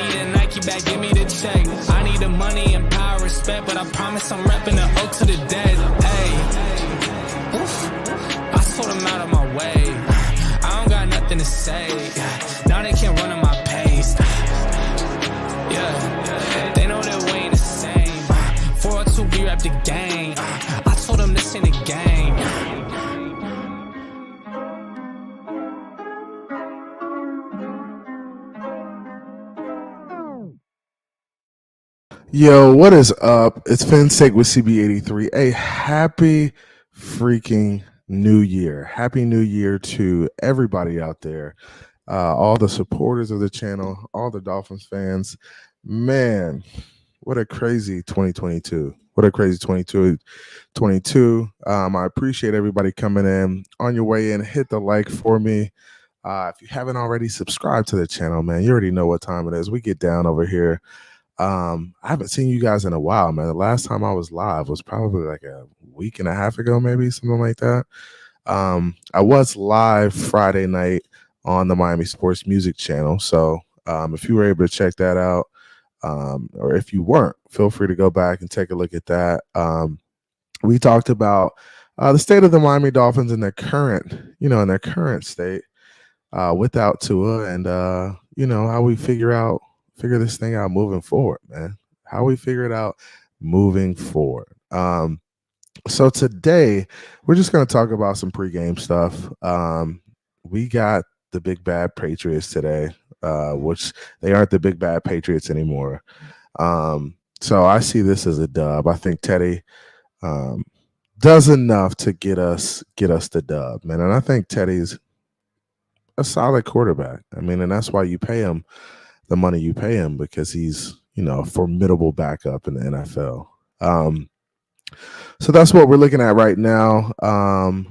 need a Nike bag, give me the check. I need the money and power, respect, but I promise I'm repping the O to the dead. Hey, oof, I told them out of my way. I don't got nothing to say. Now they can't run at my pace. Yeah, they know that we ain't the same. 402, we rap the gang. I told them this ain't a game. Yo, what is up? It's Phins with CB83. A happy freaking new year. Happy new year to everybody out there. All the supporters of the channel, all the Dolphins fans. Man, what a crazy 2022. What a crazy 2022. I appreciate everybody coming in. On your way in, hit the like for me. If you haven't already subscribed to the channel, man, you already know what time it is. We get down over here. I haven't seen you guys in a while, man. The last time I was live was probably like a week and a half ago, maybe something like that. I was live Friday night on the Miami Sports Music channel. So if you were able to check that out, or if you weren't, feel free to go back and take a look at that. We talked about the state of the Miami Dolphins in their current state without Tua, and how we figure this thing out moving forward, man. How we figure it out moving forward. So today we're just going to talk about some pregame stuff. We got the big bad Patriots today, which they aren't the big bad Patriots anymore. So I see this as a dub. I think Teddy does enough to get us the dub, man. And I think Teddy's a solid quarterback. I mean, and that's why you pay him the money you pay him, because he's, a formidable backup in the NFL. So that's what we're looking at right now.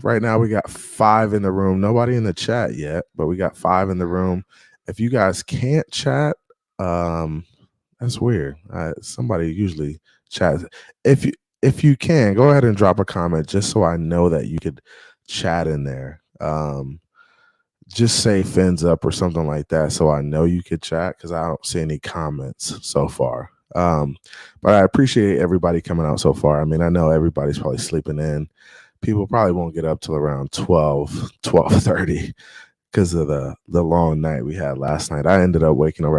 Right now we got 5 in the room. Nobody in the chat yet, but we got 5 in the room. If you guys can't chat, that's weird. Somebody usually chats. If you can, go ahead and drop a comment just so I know that you could chat in there. Just say Fins up or something like that so I know you could chat, because I don't see any comments so far. But I appreciate everybody coming out so far. I mean, I know everybody's probably sleeping in. People probably won't get up till around 12:30 because of the long night we had last night. I ended up waking up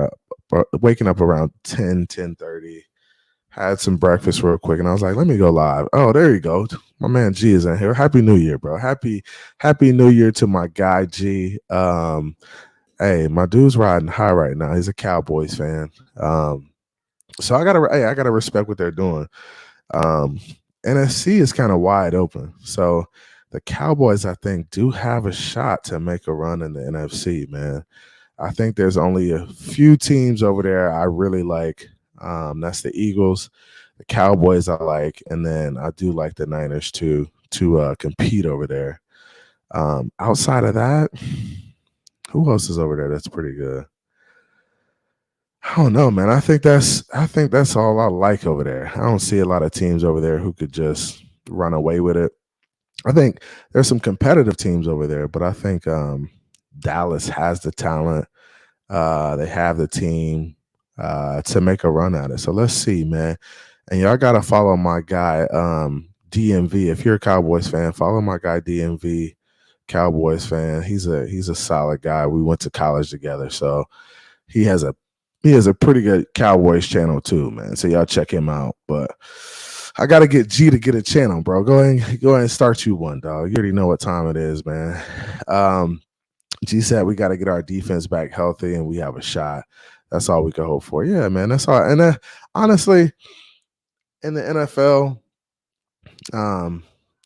around 10:30. Had some breakfast real quick, and I was like, let me go live. Oh, there you go. My man G is in here. Happy New Year, bro. Happy New Year to my guy G. Hey, my dude's riding high right now. He's a Cowboys fan. So I gotta respect what they're doing. NFC is kind of wide open. So the Cowboys, I think, do have a shot to make a run in the NFC, man. I think there's only a few teams over there I really like. That's the Eagles, the Cowboys I like, and then I do like the Niners to compete over there. Outside of that, who else is over there that's pretty good? I don't know, man. I think that's all I like over there. I don't see a lot of teams over there who could just run away with it. I think there's some competitive teams over there, but I think Dallas has the talent. They have the team to make a run at it. So let's see, man. And y'all gotta follow my guy DMV. If you're a Cowboys fan, follow my guy DMV, Cowboys fan. He's a solid guy. We went to college together, so he has a pretty good Cowboys channel too, man. So y'all check him out. But I gotta get G to get a channel, bro. Go ahead and start you one, dog. You already know what time it is, man. G said we got to get our defense back healthy, and we have a shot. That's all we can hope for. Yeah, man. That's all. And honestly, in the NFL,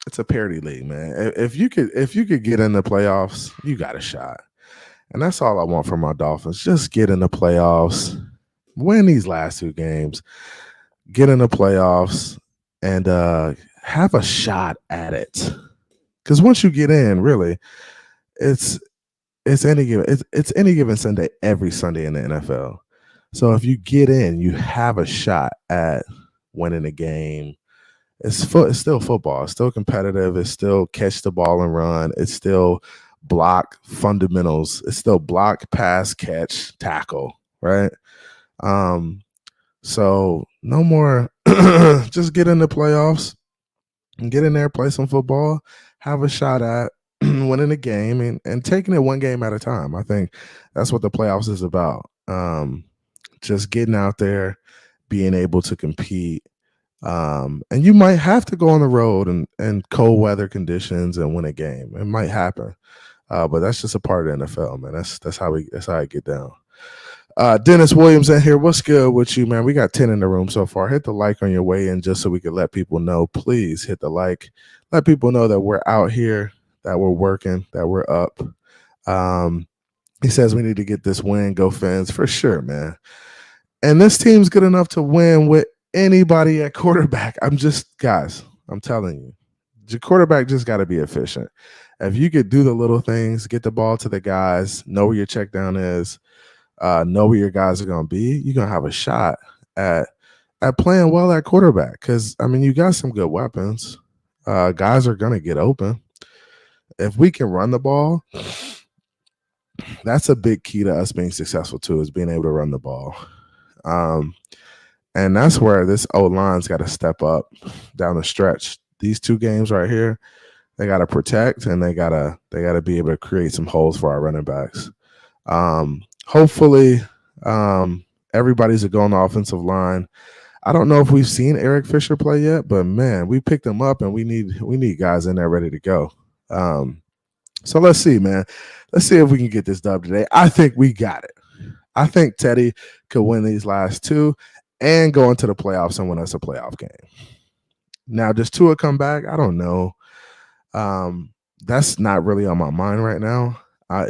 it's a parity league, man. If you could get in the playoffs, you got a shot. And that's all I want from my Dolphins. Just get in the playoffs, win these last 2 games, get in the playoffs, and have a shot at it. Because once you get in, really, it's any given Sunday, every Sunday in the NFL. So if you get in, you have a shot at winning a game. It's still football. It's still competitive. It's still catch the ball and run. It's still block fundamentals. It's still block, pass, catch, tackle, right? So no more. Just get in the playoffs and get in there, play some football, have a shot at winning the game, and taking it one game at a time. I think that's what the playoffs is about. Just getting out there, being able to compete. And you might have to go on the road and cold weather conditions and win a game. It might happen. But that's just a part of the NFL, man. That's how I get down. Dennis Williams in here. What's good with you, man? We got 10 in the room so far. Hit the like on your way in just so we can let people know. Please hit the like. Let people know that we're out here, that we're working, that we're up. He says we need to get this win. Go Phins for sure, man. And this team's good enough to win with anybody at quarterback. I'm telling you, your quarterback just got to be efficient. If you could do the little things, get the ball to the guys, know where your check down is, know where your guys are going to be, you're going to have a shot at playing well at quarterback. Because, I mean, you got some good weapons. Guys are going to get open. If we can run the ball, that's a big key to us being successful, too, is being able to run the ball. And that's where this O-line's got to step up down the stretch. These two games right here, they got to protect and they got to be able to create some holes for our running backs. Hopefully, everybody's a go on the offensive line. I don't know if we've seen Eric Fisher play yet, but man, we picked him up and we need guys in there ready to go. So let's see, man. Let's see if we can get this dub today. I think we got it. I think Teddy could win these last two and go into the playoffs and win us a playoff game. Now, does Tua come back? I don't know. That's not really on my mind right now.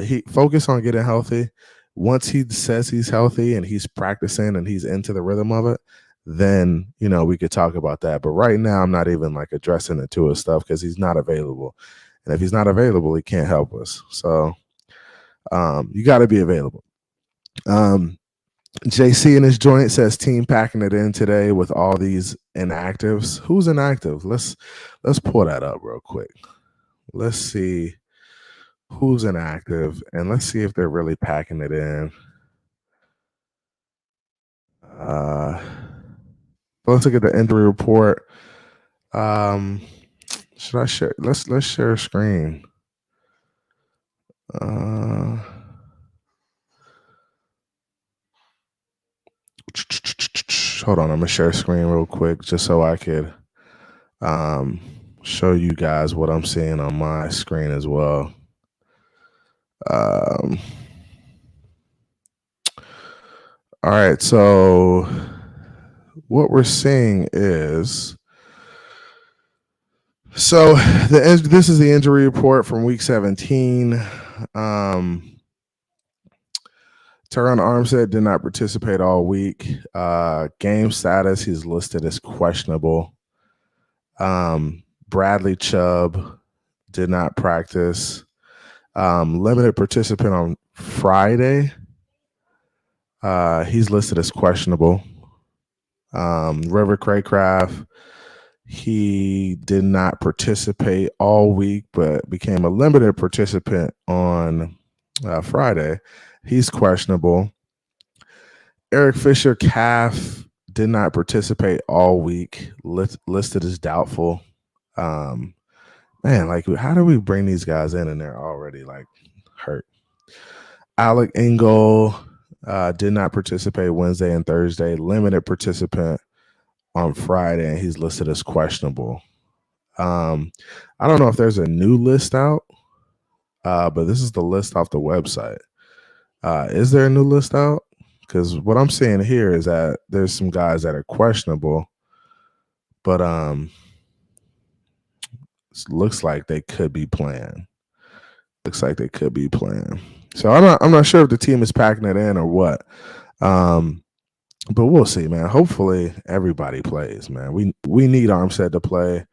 He focus on getting healthy. Once he says he's healthy and he's practicing and he's into the rhythm of it, then, we could talk about that. But right now, I'm not even like addressing the Tua stuff because he's not available. And if he's not available, he can't help us. So you got to be available. JC in his joint says team packing it in today with all these inactives. Who's inactive? Let's pull that up real quick. Let's see who's inactive and let's see if they're really packing it in. Let's look at the injury report. Should I share? Let's share a screen. Hold on, I'm gonna share a screen real quick just so I could show you guys what I'm seeing on my screen as well. All right, so what we're seeing is this is the injury report from week 17. Teron Armstead did not participate all week. Game status, he's listed as questionable. Bradley Chubb did not practice. Limited participant on Friday. He's listed as questionable. River Craycraft, he did not participate all week, but became a limited participant on Friday. He's questionable. Eric Fisher calf did not participate all week, listed as doubtful. Man, like, how do we bring these guys in and they're already like hurt? Alec Engel did not participate Wednesday and Thursday, limited participant on Friday, and he's listed as questionable. I don't know if there's a new list out, but this is the list off the website. Is there a new list out? Because what I'm seeing here is that there's some guys that are questionable, but it looks like they could be playing. So I'm not sure if the team is packing it in or what. But we'll see, man. Hopefully everybody plays, man. We need Armstead to play.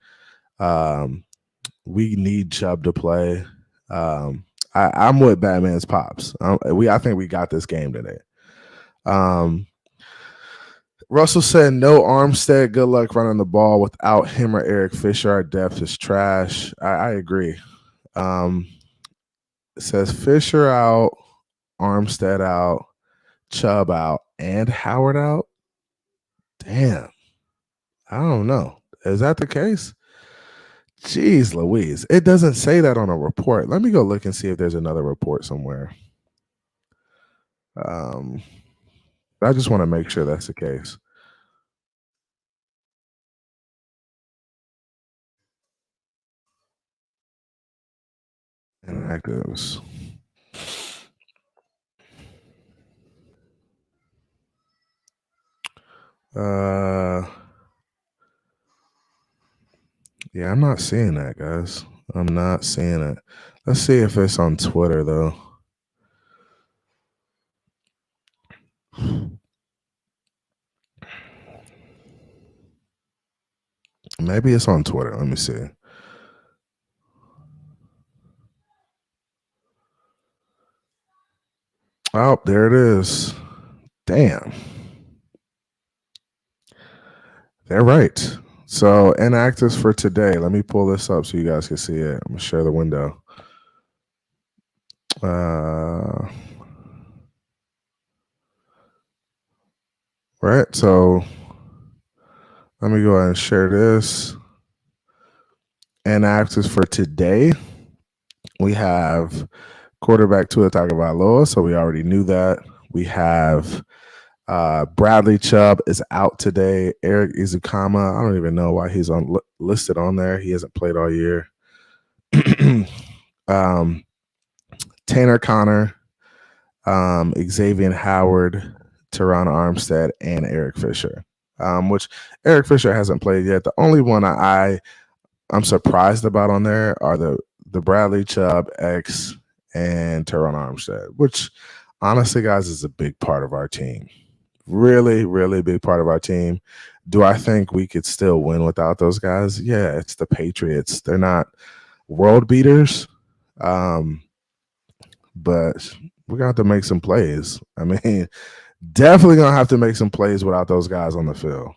We need Chubb to play. I'm with Batman's pops. I think we got this game today. Russell said no Armstead. Good luck running the ball without him or Eric Fisher. Our depth is trash. I agree. It says Fisher out, Armstead out, Chubb out. and Howard out. Damn. I don't know. Is that the case? Jeez Louise. It doesn't say that on a report. Let me go look and see if there's another report somewhere. I just want to make sure that's the case. Inactives. Yeah, I'm not seeing that, guys. I'm not seeing it. Let's see if it's on Twitter though. Maybe it's on Twitter. Let me see. Oh, there it is. Damn. They're right. So inactives for today. Let me pull this up so you guys can see it. I'm gonna share the window. Right. So let me go ahead and share this. Inactives for today. We have quarterback Tua Tagovailoa, so we already knew that. We have Bradley Chubb is out today. Eric Izukama, I don't even know why he's listed on there. He hasn't played all year. Tanner Connor, Xavier Howard, Teron Armstead, and Eric Fisher, which Eric Fisher hasn't played yet. The only one I'm surprised about on there are the Bradley Chubb X and Teron Armstead, which honestly, guys, is a big part of our team. Really, really big part of our team. Do I think we could still win without those guys? Yeah, it's the Patriots. They're not world beaters, but we're going to have to make some plays. I mean, definitely going to have to make some plays without those guys on the field.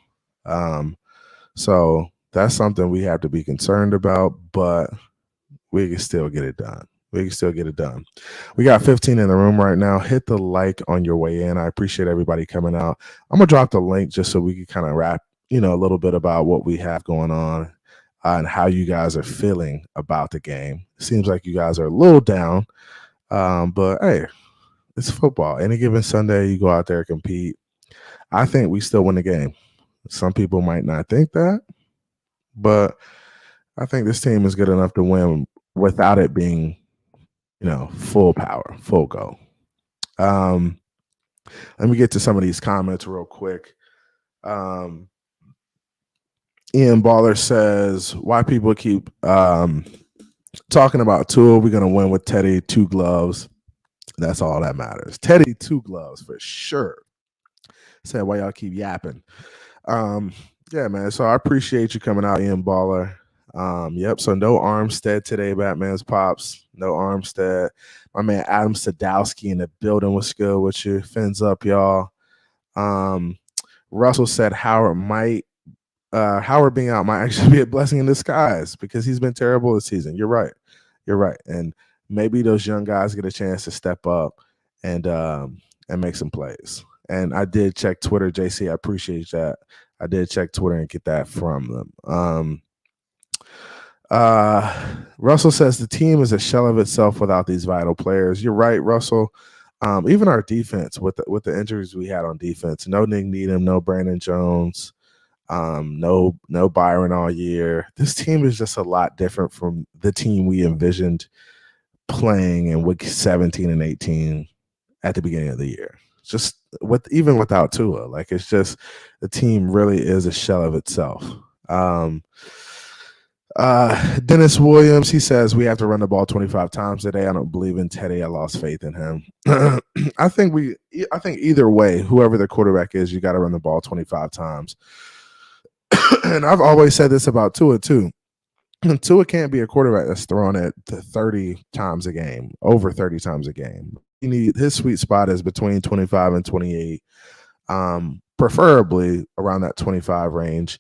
So that's something we have to be concerned about, but we can still get it done. We can still get it done. We got 15 in the room right now. Hit the like on your way in. I appreciate everybody coming out. I'm going to drop the link just so we can kind of wrap, a little bit about what we have going on and how you guys are feeling about the game. Seems like you guys are a little down, but hey, it's football. Any given Sunday, you go out there and compete. I think we still win the game. Some people might not think that, but I think this team is good enough to win without it being full power, full go. Let me get to some of these comments real quick. Ian Baller says, why people keep talking about Tua? We're going to win with Teddy, 2 gloves. That's all that matters. Teddy, 2 gloves for sure. Said, why y'all keep yapping? Yeah, man. So I appreciate you coming out, Ian Baller. Yep. So no Armstead today, Batman's Pops. No Armstead. My man Adam Sadowski in the building. What's good with you? Fins up, y'all. Russell said Howard being out might actually be a blessing in disguise because he's been terrible this season. You're right. And maybe those young guys get a chance to step up and make some plays. And I did check Twitter, JC. I appreciate that. I did check Twitter and get that from them. Russell says the team is a shell of itself without these vital players. You're right, Russell. Even our defense with the injuries we had on defense, no Nick Needham, no Brandon Jones, no Byron all year. This team is just a lot different from the team we envisioned playing in week 17 and 18 at the beginning of the year. Just even without Tua, like it's just the team really is a shell of itself. Dennis Williams, he says we have to run the ball 25 times today. I don't believe in Teddy. I lost faith in him. I think either way, whoever the quarterback is, you got to run the ball 25 times. And I've always said this about Tua too. Tua can't be a quarterback that's throwing it 30 times a game, over 30 times a game. His sweet spot is between 25 and 28, preferably around that 25 range.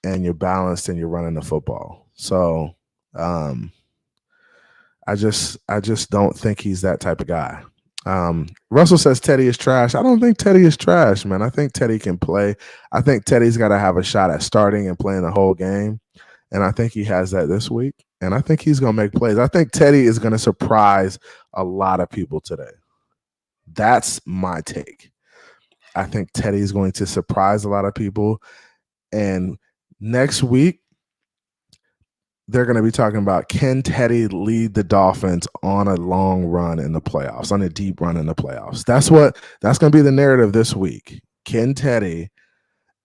And you're balanced and you're running the football. So I just don't think he's that type of guy. Russell says Teddy is trash. I don't think Teddy is trash, man. I think Teddy can play. I think Teddy's got to have a shot at starting and playing the whole game. And I think he has that this week. And I think he's going to make plays. I think Teddy is going to surprise a lot of people today. That's my take. I think Teddy is going to surprise a lot of people. And next week, they're going to be talking about, can Teddy lead the Dolphins on a long run in the playoffs, on a deep run in the playoffs? That's going to be the narrative this week. Can Teddy,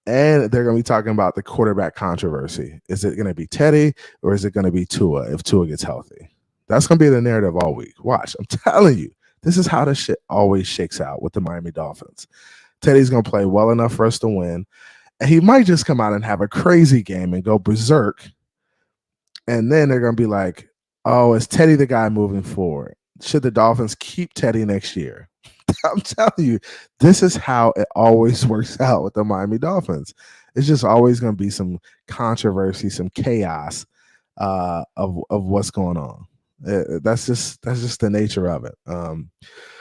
and they're going to be talking about the quarterback controversy. Is it going to be Teddy or is it going to be Tua if Tua gets healthy? That's going to be the narrative all week. Watch, I'm telling you, this is how the shit always shakes out with the Miami Dolphins. Teddy's going to play well enough for us to win. And he might just come out and have a crazy game and go berserk. And then they're going to be like, oh, is Teddy the guy moving forward? Should the Dolphins keep Teddy next year? I'm telling you, this is how it always works out with the Miami Dolphins. It's just always going to be some controversy, some chaos of what's going on. That's just the nature of it.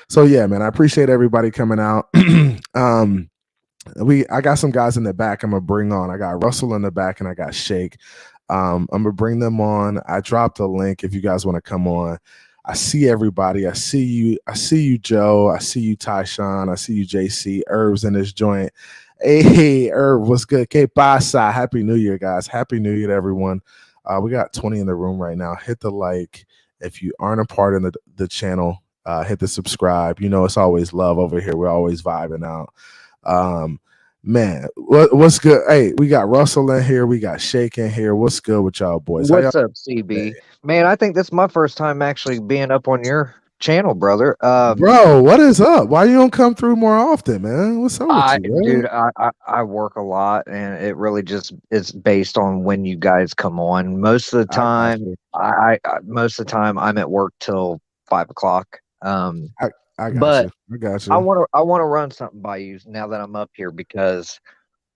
So yeah, man, I appreciate everybody coming out. I got some guys in the back I'm gonna bring on. I got Russell in the back and I got Shake. I'm gonna bring them on. I dropped a link if you guys want to come on. I see everybody. I see you, Joe. I see you, Tyshawn. I see you, JC. Herb's in this joint. Hey, Herb, what's good? Que pasa? Happy New Year, guys. Happy New Year to everyone. We got 20 in the room right now. Hit the like. If you aren't a part of the channel, hit the subscribe. You know, it's always love over here. We're always vibing out. Man, what's good? Hey, we got Russell in here. We got Shake in here. What's good with y'all boys? What's up, CB? Man, I think this is my first time actually being up on your channel, brother. Bro, what is up? Why you don't come through more often, man? What's up with you, dude? I work a lot, and it really just is based on when you guys come on. Most of the time, most of the time I'm at work till 5 o'clock. I got you. I want to run something by you now that I'm up here because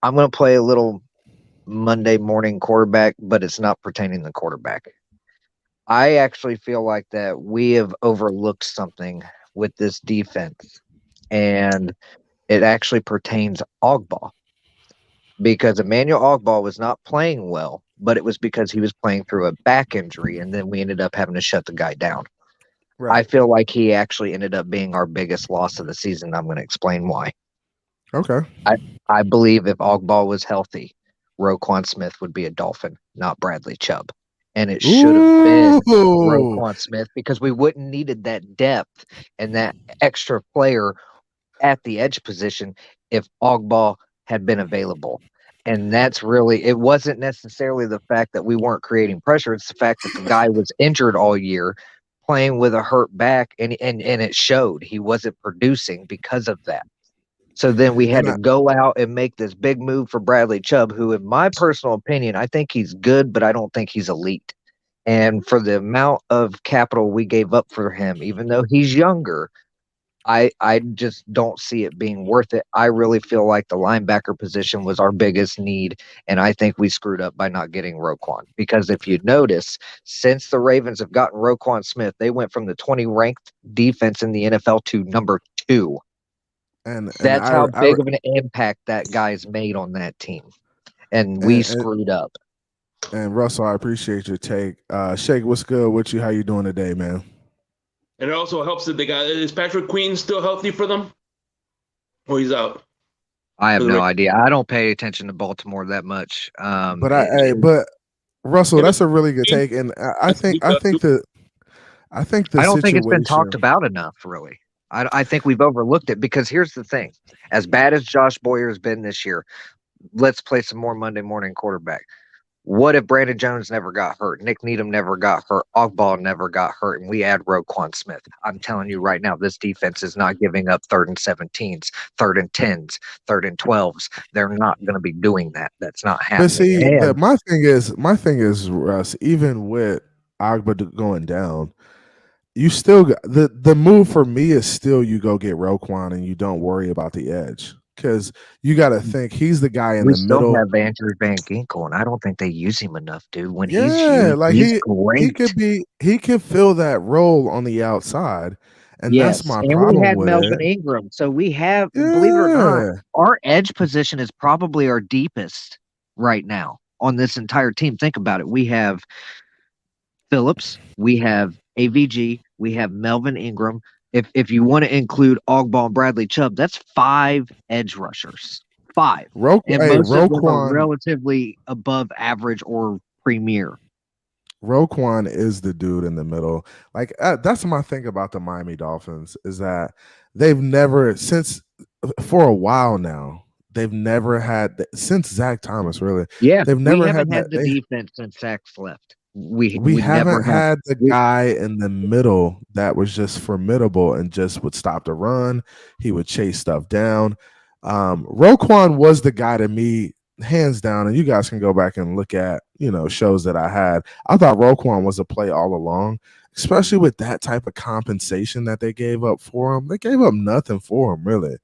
I'm going to play a little Monday morning quarterback, but it's not pertaining to quarterback. I actually feel like that we have overlooked something with this defense, and it actually pertains to Ogbah, because Emmanuel Ogbah was not playing well, but it was because he was playing through a back injury, and then we ended up having to shut the guy down. Right. I feel like he actually ended up being our biggest loss of the season. I'm going to explain why. Okay. I believe if Ogbah was healthy, Roquan Smith would be a Dolphin, not Bradley Chubb. And it should have been Roquan Smith, because we wouldn't needed that depth and that extra player at the edge position if Ogbah had been available. And that's really, it wasn't necessarily the fact that we weren't creating pressure. It's the fact that the guy was injured all year, playing with a hurt back, and it showed. He wasn't producing because of that. So then we had to go out and make this big move for Bradley Chubb, who, in my personal opinion, I think he's good, but I don't think he's elite. And for the amount of capital we gave up for him, even though he's younger, I just don't see it being worth it. I really feel like the linebacker position was our biggest need, and I think we screwed up by not getting Roquan. Because if you notice, since the Ravens have gotten Roquan Smith, they went from the 20 ranked defense in the NFL to number 2. And that's how big of an impact that guy's made on that team. And we screwed up. And Russell, I appreciate your take. Shake, what's good with you? How you doing today, man? And it also helps that they got, is Patrick Queen still healthy for them? Or he's out? I have no idea. I don't pay attention to Baltimore that much. But Russell, that's a really good take. And I think the I don't think it's been talked about enough, really. I think we've overlooked it, because here's the thing. As bad as Josh Boyer has been this year, let's play some more Monday morning quarterback. What if Brandon Jones never got hurt? Nick Needham never got hurt. Ogbah never got hurt, and we add Roquan Smith. I'm telling you right now, this defense is not giving up 3rd and 17s, 3rd and 10s, 3rd and 12s. They're not going to be doing that. That's not happening. But see, my thing is, Russ, even with Ogbah going down, you still got the move for me is still you go get Roquan and you don't worry about the edge. Because you got to think he's the guy in the middle. We still have Andrew Van Ginkel, and I don't think they use him enough, dude. When he's great. He could fill that role on the outside, And that's Yes, my and we problem had with Melvin it. Ingram. So we have, believe it or not, Yeah. our edge position is probably our deepest right now on this entire team. Think about it. We have Phillips, we have AVG, we have Melvin Ingram. If you want to include Ogball and Bradley Chubb, that's 5 edge rushers. 5. And most of them are Roquan relatively above average or premier. Roquan is the dude in the middle. Like that's my thing about the Miami Dolphins is that they've never since for a while now they've never had since Zach Thomas really Yeah, they've we never had haven't that had the defense since Sachs left. we We never haven't have. had the We, guy in the middle that was just formidable and just would stop the run. He would chase stuff down. Roquan was the guy to me, hands down. And you guys can go back and look at shows that I had. I thought Roquan was a play all along, especially with that type of compensation that they gave up for him. They gave up nothing for him, really.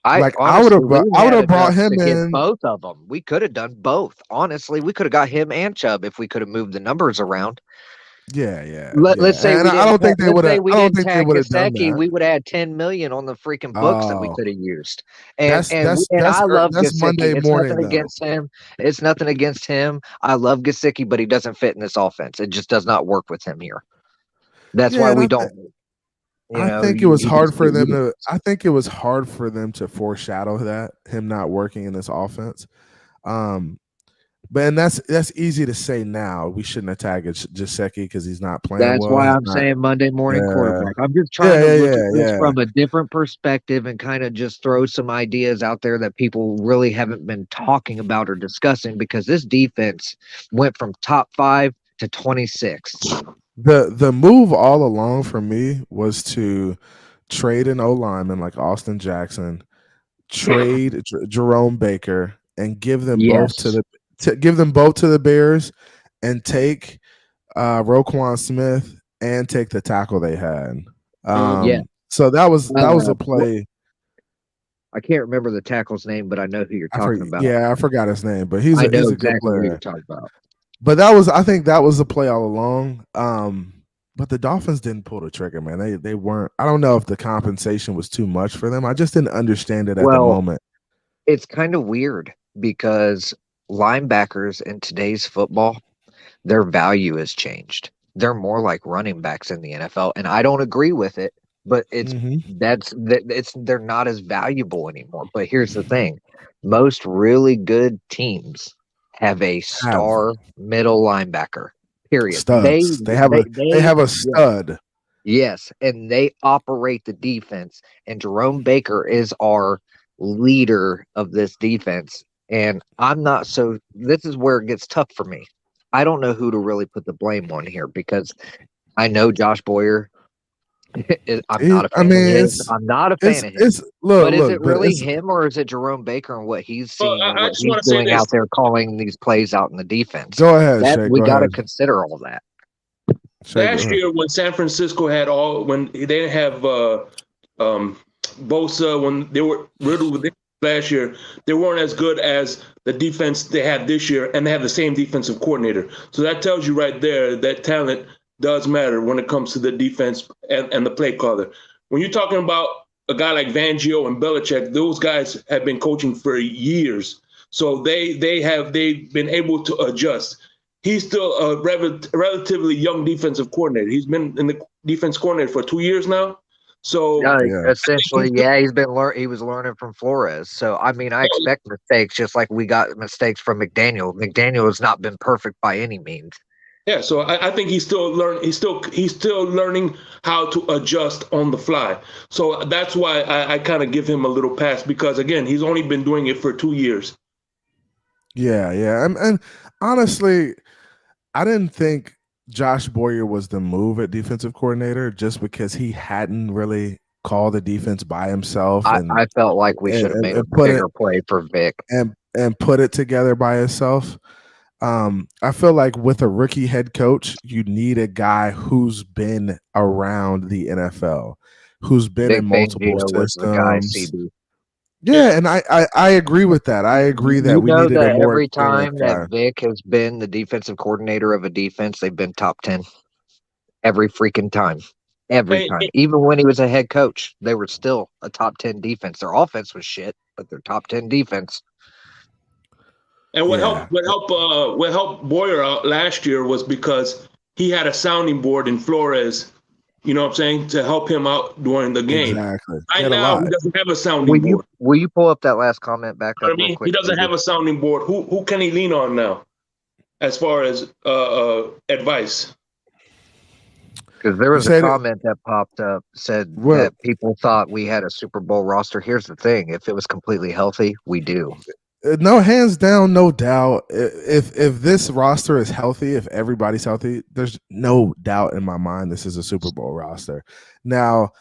I Like honestly, we I would had have brought enough him to get in. both of them. We could have done both. Honestly, we could have got him and Chubb if we could have moved the numbers around. Yeah, yeah, Let's say yeah. And we I didn't. don't think they Let's would say have. we I don't didn't think they tag would have done Gesicki. that. We would add 10 million on the freaking books that we Oh, could have used. that's And I love that's Gesicki. Monday It's morning nothing though. against him. It's nothing against him. I love Gesicki, but he doesn't fit in this offense. It just does not work with him here. That's Yeah, why and we don't. I think it was hard for them to. I think it was hard for them to foreshadow that him not working in this offense. But and that's easy to say now. We shouldn't have tagged Gesicki because he's not playing That's well. why He's I'm not. saying Monday morning Yeah, quarterback. I'm just trying yeah, to yeah, look at yeah, this yeah. from a different perspective and kind of just throw some ideas out there that people really haven't been talking about or discussing because this defense went from top 5 to 26. The move all along for me was to trade an O lineman like Austin Jackson, trade Jerome Baker, and give them both Yes. to the Bears, and take Roquan Smith and take the tackle they had. Yeah. So that was a Uh, play. I can't remember the tackle's name, but I know who you're talking about. I forgot his name, but I know he's a good exactly who you're player. talking about. But I think that was the play all along. But the Dolphins didn't pull the trigger, man. They weren't. I don't know if the compensation was too much for them. I just didn't understand it at the Well, moment. it's kind of weird because linebackers in today's football, their value has changed. They're more like running backs in the NFL, and I don't agree with it. But they're not as valuable anymore. But here's the thing: most really good teams have a Have star middle linebacker. Period. studs. They have a stud. Yes, and they operate the defense. And Jerome Baker is our leader of this defense. And I'm not so. This is where it gets tough for me. I don't know who to really put the blame on here because I know Josh Boyer. I'm not a fan of his. I'm not a fan of his. But is it really him or is it Jerome Baker and what he's seeing and what he's doing out there calling these plays out in the defense? Go ahead, Shay. We got to consider all that. Last year, when San Francisco had when they didn't have Bosa, when they were riddled with last year, they weren't as good as the defense they have this year, and they have the same defensive coordinator. So that tells you right there that talent does matter when it comes to the defense and the play caller. When you're talking about a guy like Fangio and Belichick, those guys have been coaching for years. So they've been able to adjust. He's still a relatively young defensive coordinator. He's been in the defense coordinator for 2 years now. So essentially, he was learning from Flores. So I mean, I expect mistakes, just like we got mistakes from McDaniel. McDaniel has not been perfect by any means. Yeah, so I think he's still learning. He's still learning how to adjust on the fly. So that's why I kind of give him a little pass because again, he's only been doing it for 2 years. Yeah, and honestly, I didn't think Josh Boyer was the move at defensive coordinator just because he hadn't really called the defense by himself. I felt like we should have made a bigger play for Vic and put it together by himself. I feel like with a rookie head coach, you need a guy who's been around the NFL, who's been Vic in multiple systems. Yeah, and I agree with that. I agree that we needed a more every time that Vic has been the defensive coordinator of a defense, they've been top 10 every freaking time. Every And, time. Even when he was a head coach, they were still a top 10 defense. Their offense was shit, but their top 10 defense. and Yeah. what helped Boyer out last year was because he had a sounding board in Flores, you know what I'm saying, to help him out during the game. Exactly. He Right had a now, lot. he doesn't have a sounding board. Will you pull up that last comment back You know up what I real mean? quick? He doesn't have a sounding board. Who can he lean on now, as far as advice? Because there You was a said it. comment that popped up said What? that people thought we had a Super Bowl roster. Here's the thing: if it was completely healthy, we do. No, hands down, no doubt. If this roster is healthy, if everybody's healthy, there's no doubt in my mind this is a Super Bowl roster. Now,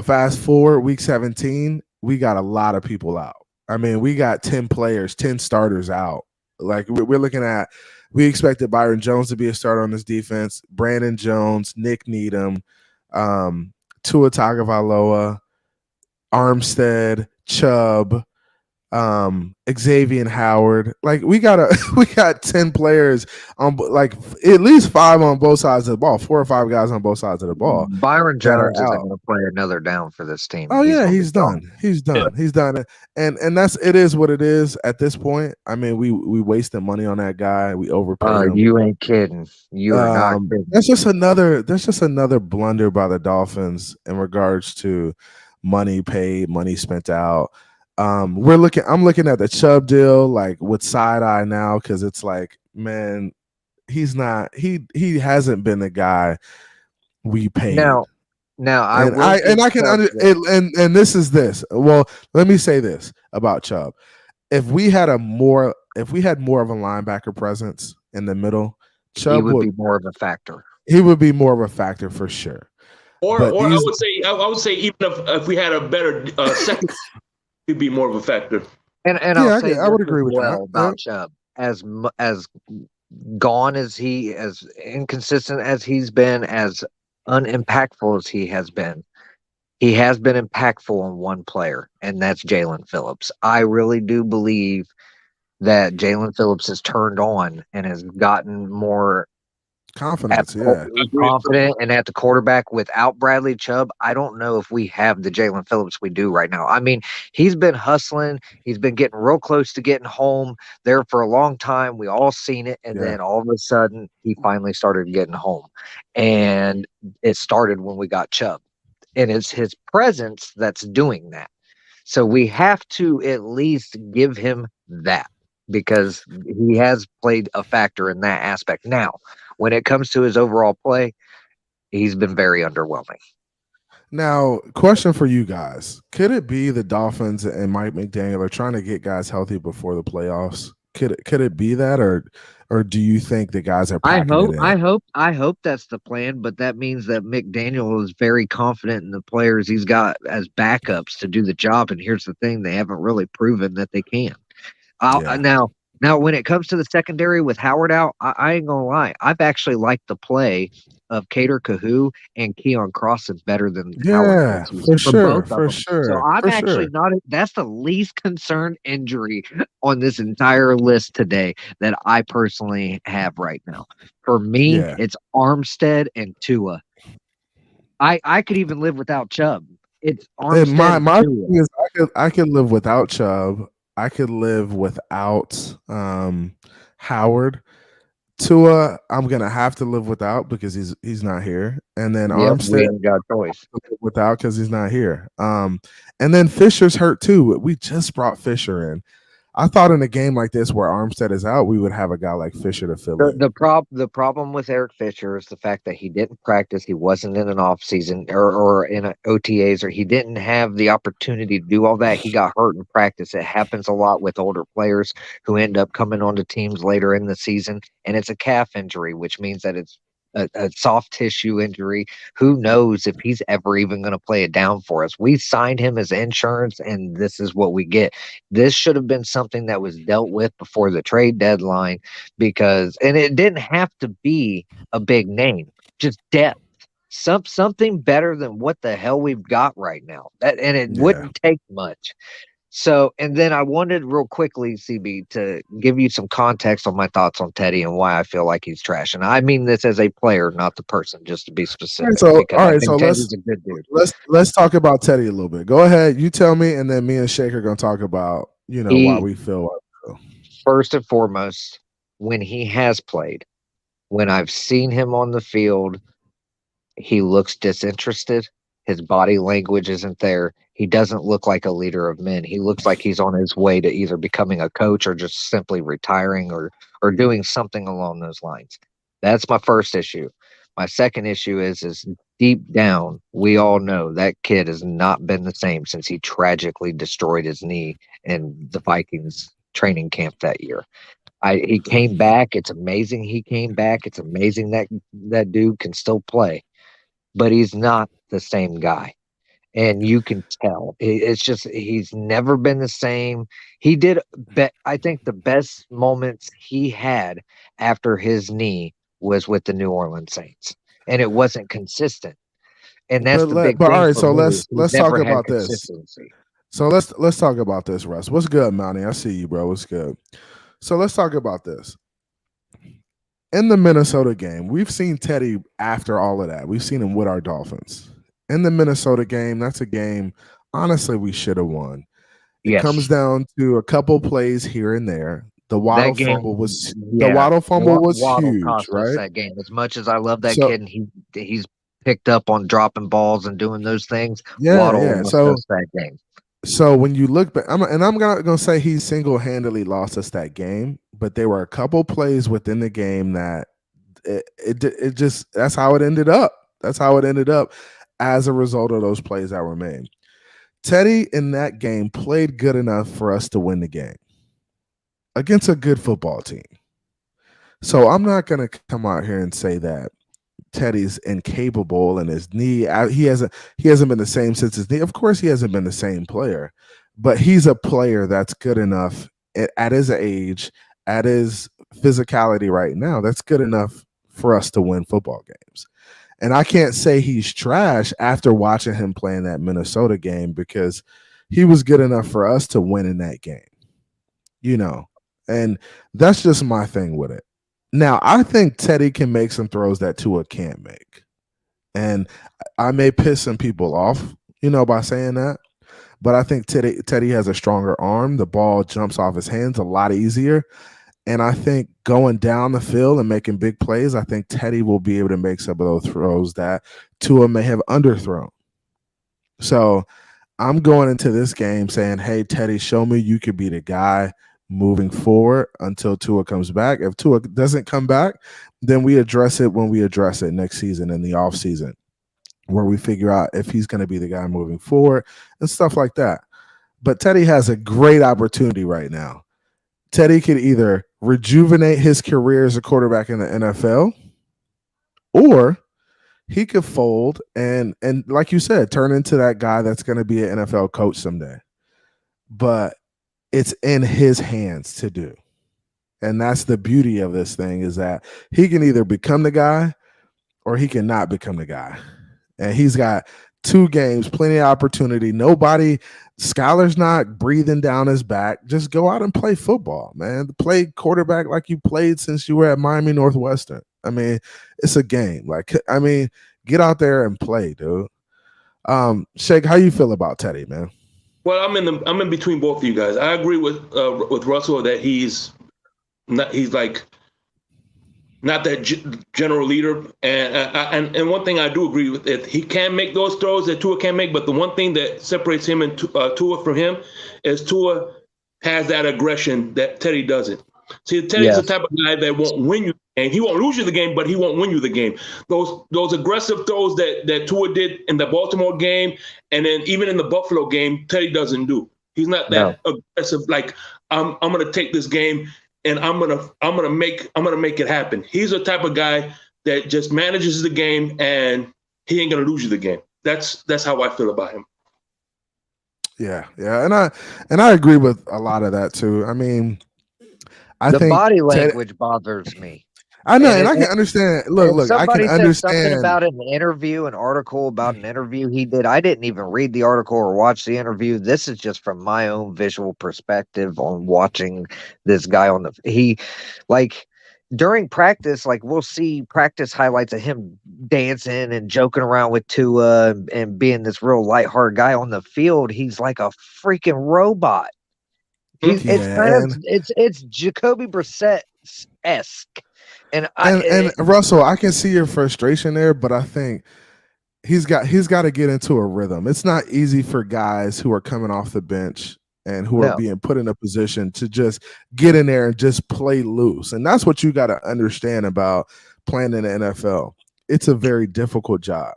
fast forward week 17, we got a lot of people out. I mean, we got 10 players, 10 starters out. Like we're looking at, we expected Byron Jones to be a starter on this defense, Brandon Jones, Nick Needham, Tua Tagovailoa, Armstead, Chubb, Xavier Howard. Like we got 10 players on, like at least 5 on both sides of the ball, 4 or 5 guys on both sides of the ball. Byron that are Jones isn't out. going to play another down for this team. Oh yeah, gonna he's be gone. done. He's done. He's done. And that's, it is what it is at this point. I mean, we wasted money on that guy. We overpaid him. You ain't kidding. You are not kidding. That's just another blunder by the Dolphins in regards to money paid, money spent out. I'm looking at the Chubb deal like with side eye now, because it's like, man, he hasn't been the guy we paid. Now I can understand, and this is this. Well, let me say this about Chubb. If we had more of a linebacker presence in the middle, Chubb he would be more of a factor. He would be more of a factor for sure. Or I would say even if we had a better second, he'd be more of a factor. And yeah, I would agree with that about Chubb. As gone as as inconsistent as he's been, as unimpactful as he has been impactful on one player, and that's Jalen Phillips. I really do believe that Jalen Phillips has turned on and has gotten more confidence, confident, and at the quarterback without Bradley Chubb, I don't know if we have the Jalen Phillips we do right now. I mean, he's been hustling, he's been getting real close to getting home there for a long time. We all seen it, and then all of a sudden he finally started getting home. And it started when we got Chubb. And it's his presence that's doing that. So we have to at least give him that, because he has played a factor in that aspect. Now, when it comes to his overall play, he's been very underwhelming. Now, question for you guys. Could it be the Dolphins and Mike McDaniel are trying to get guys healthy before the playoffs? Could it be that, or do you think the guys are packing it in? I hope that's the plan, but that means that McDaniel is very confident in the players he's got as backups to do the job. And here's the thing, they haven't really proven that they can. Now, when it comes to the secondary with Howard out, I ain't gonna lie. I've actually liked the play of Cater Kahoo and Keon Crossan better than Howard. For sure. So I'm actually not. That's the least concerned injury on this entire list today that I personally have right now. For me, it's Armstead and Tua. I could even live without Chubb. It's Armstead. My thing is, I could live without Chubb. I could live without Howard. Tua, I'm gonna have to live without because he's not here. And then Armstead, we got choice without because he's not here. And then Fisher's hurt too. We just brought Fisher in. I thought in a game like this where Armstead is out, we would have a guy like Fisher to fill in. The problem with Eric Fisher is the fact that he didn't practice. He wasn't in an off season or in an OTAs, or he didn't have the opportunity to do all that. He got hurt in practice. It happens a lot with older players who end up coming onto teams later in the season, and it's a calf injury, which means that it's a soft tissue injury. Who knows if he's ever even going to play it down for us? We signed him as insurance, and this is what we get. This should have been something that was dealt with before the trade deadline, and it didn't have to be a big name, just depth. Something better than what the hell we've got right now. It wouldn't take much. So, and then I wanted real quickly, CB, to give you some context on my thoughts on Teddy and why I feel like he's trash. And I mean this as a player, not the person, just to be specific, because I think Teddy's a good dude. let's talk about Teddy a little bit. Go ahead, you tell me, and then me and Shake are gonna talk about why we feel. First and foremost, when he has played, when I've seen him on the field, he looks disinterested. His body language isn't there. He doesn't look like a leader of men. He looks like he's on his way to either becoming a coach or just simply retiring or doing something along those lines. That's my first issue. My second issue is deep down, we all know that kid has not been the same since he tragically destroyed his knee in the Vikings training camp that year. He came back. It's amazing he came back. It's amazing that dude can still play, but he's not the same guy. And you can tell. It's just he's never been the same. He did I think the best moments he had after his knee was with the New Orleans Saints. And it wasn't consistent. And that's the big But thing. all right, for so me. let's He's talk never had about this. consistency. So let's talk about this, Russ. What's good, Mountie? I see you, bro. What's good? So let's talk about this. In the Minnesota game, we've seen Teddy after all of that. We've seen him with our Dolphins. In the Minnesota game, that's a game, honestly, we should have won. It comes down to a couple plays here and there. The Waddle fumble was huge, cost us right? that game. As much as I love that kid, and he's picked up on dropping balls and doing those things. Waddle lost us that game. So when you look back, I'm gonna say he single-handedly lost us that game, but there were a couple plays within the game that it just that's how it ended up. That's how it ended up as a result of those plays that were made. Teddy in that game played good enough for us to win the game against a good football team. So I'm not gonna come out here and say that Teddy's incapable and his knee. He hasn't been the same since his knee. Of course, he hasn't been the same player, but he's a player that's good enough at his age, at his physicality right now. That's good enough for us to win football games. And I can't say he's trash after watching him play in that Minnesota game because he was good enough for us to win in that game. And that's just my thing with it. Now, I think Teddy can make some throws that Tua can't make. And I may piss some people off, by saying that. But I think Teddy has a stronger arm. The ball jumps off his hands a lot easier. And I think going down the field and making big plays, I think Teddy will be able to make some of those throws that Tua may have underthrown. So I'm going into this game saying, hey, Teddy, show me you could be the guy moving forward until Tua comes back. If Tua doesn't come back, then we address it when we address it next season in the offseason, where we figure out if he's going to be the guy moving forward and stuff like that. But Teddy has a great opportunity right now. Teddy could either rejuvenate his career as a quarterback in the NFL, or he could fold and like you said, turn into that guy that's going to be an NFL coach someday. But it's in his hands to do. And that's the beauty of this thing, is that he can either become the guy or he cannot become the guy. And he's got 2 games, plenty of opportunity. Skyler's not breathing down his back. Just go out and play football, man. Play quarterback like you played since you were at Miami Northwestern. I mean, it's a game. Get out there and play, dude. Shake, how you feel about Teddy, man? Well, I'm in between both of you guys. I agree with Russell that he's not that general leader, and one thing I do agree with, that he can make those throws that Tua can't make. But the one thing that separates him and Tua from him is Tua has that aggression that Teddy doesn't. See, Teddy's the type of guy that won't win you the game. He won't lose you the game, but he won't win you the game. Those aggressive throws that Tua did in the Baltimore game, and then even in the Buffalo game, Teddy doesn't do. He's not that aggressive. Like, I'm going to take this game and I'm gonna make it happen. He's the type of guy that just manages the game, and he ain't gonna lose you the game. That's how I feel about him. Yeah, and I agree with a lot of that too. I mean, I think body language bothers me. I know, and I can and understand. and Look, I can somebody said something understand. about an interview, an article about an interview he did. I didn't even read the article or watch the interview. This is just from my own visual perspective on watching this guy on the he like during practice, like we'll see practice highlights of him dancing and joking around with Tua and being this real lighthearted guy on the field. He's like a freaking robot. It's Yeah, kind of it's Jacoby Brissett esque, and and Russell, I can see your frustration there, but I think he's got to get into a rhythm. It's not easy for guys who are coming off the bench and who are no. being put in a position to just get in there and just play loose. And that's what you got to understand about playing in the NFL. It's a very difficult job.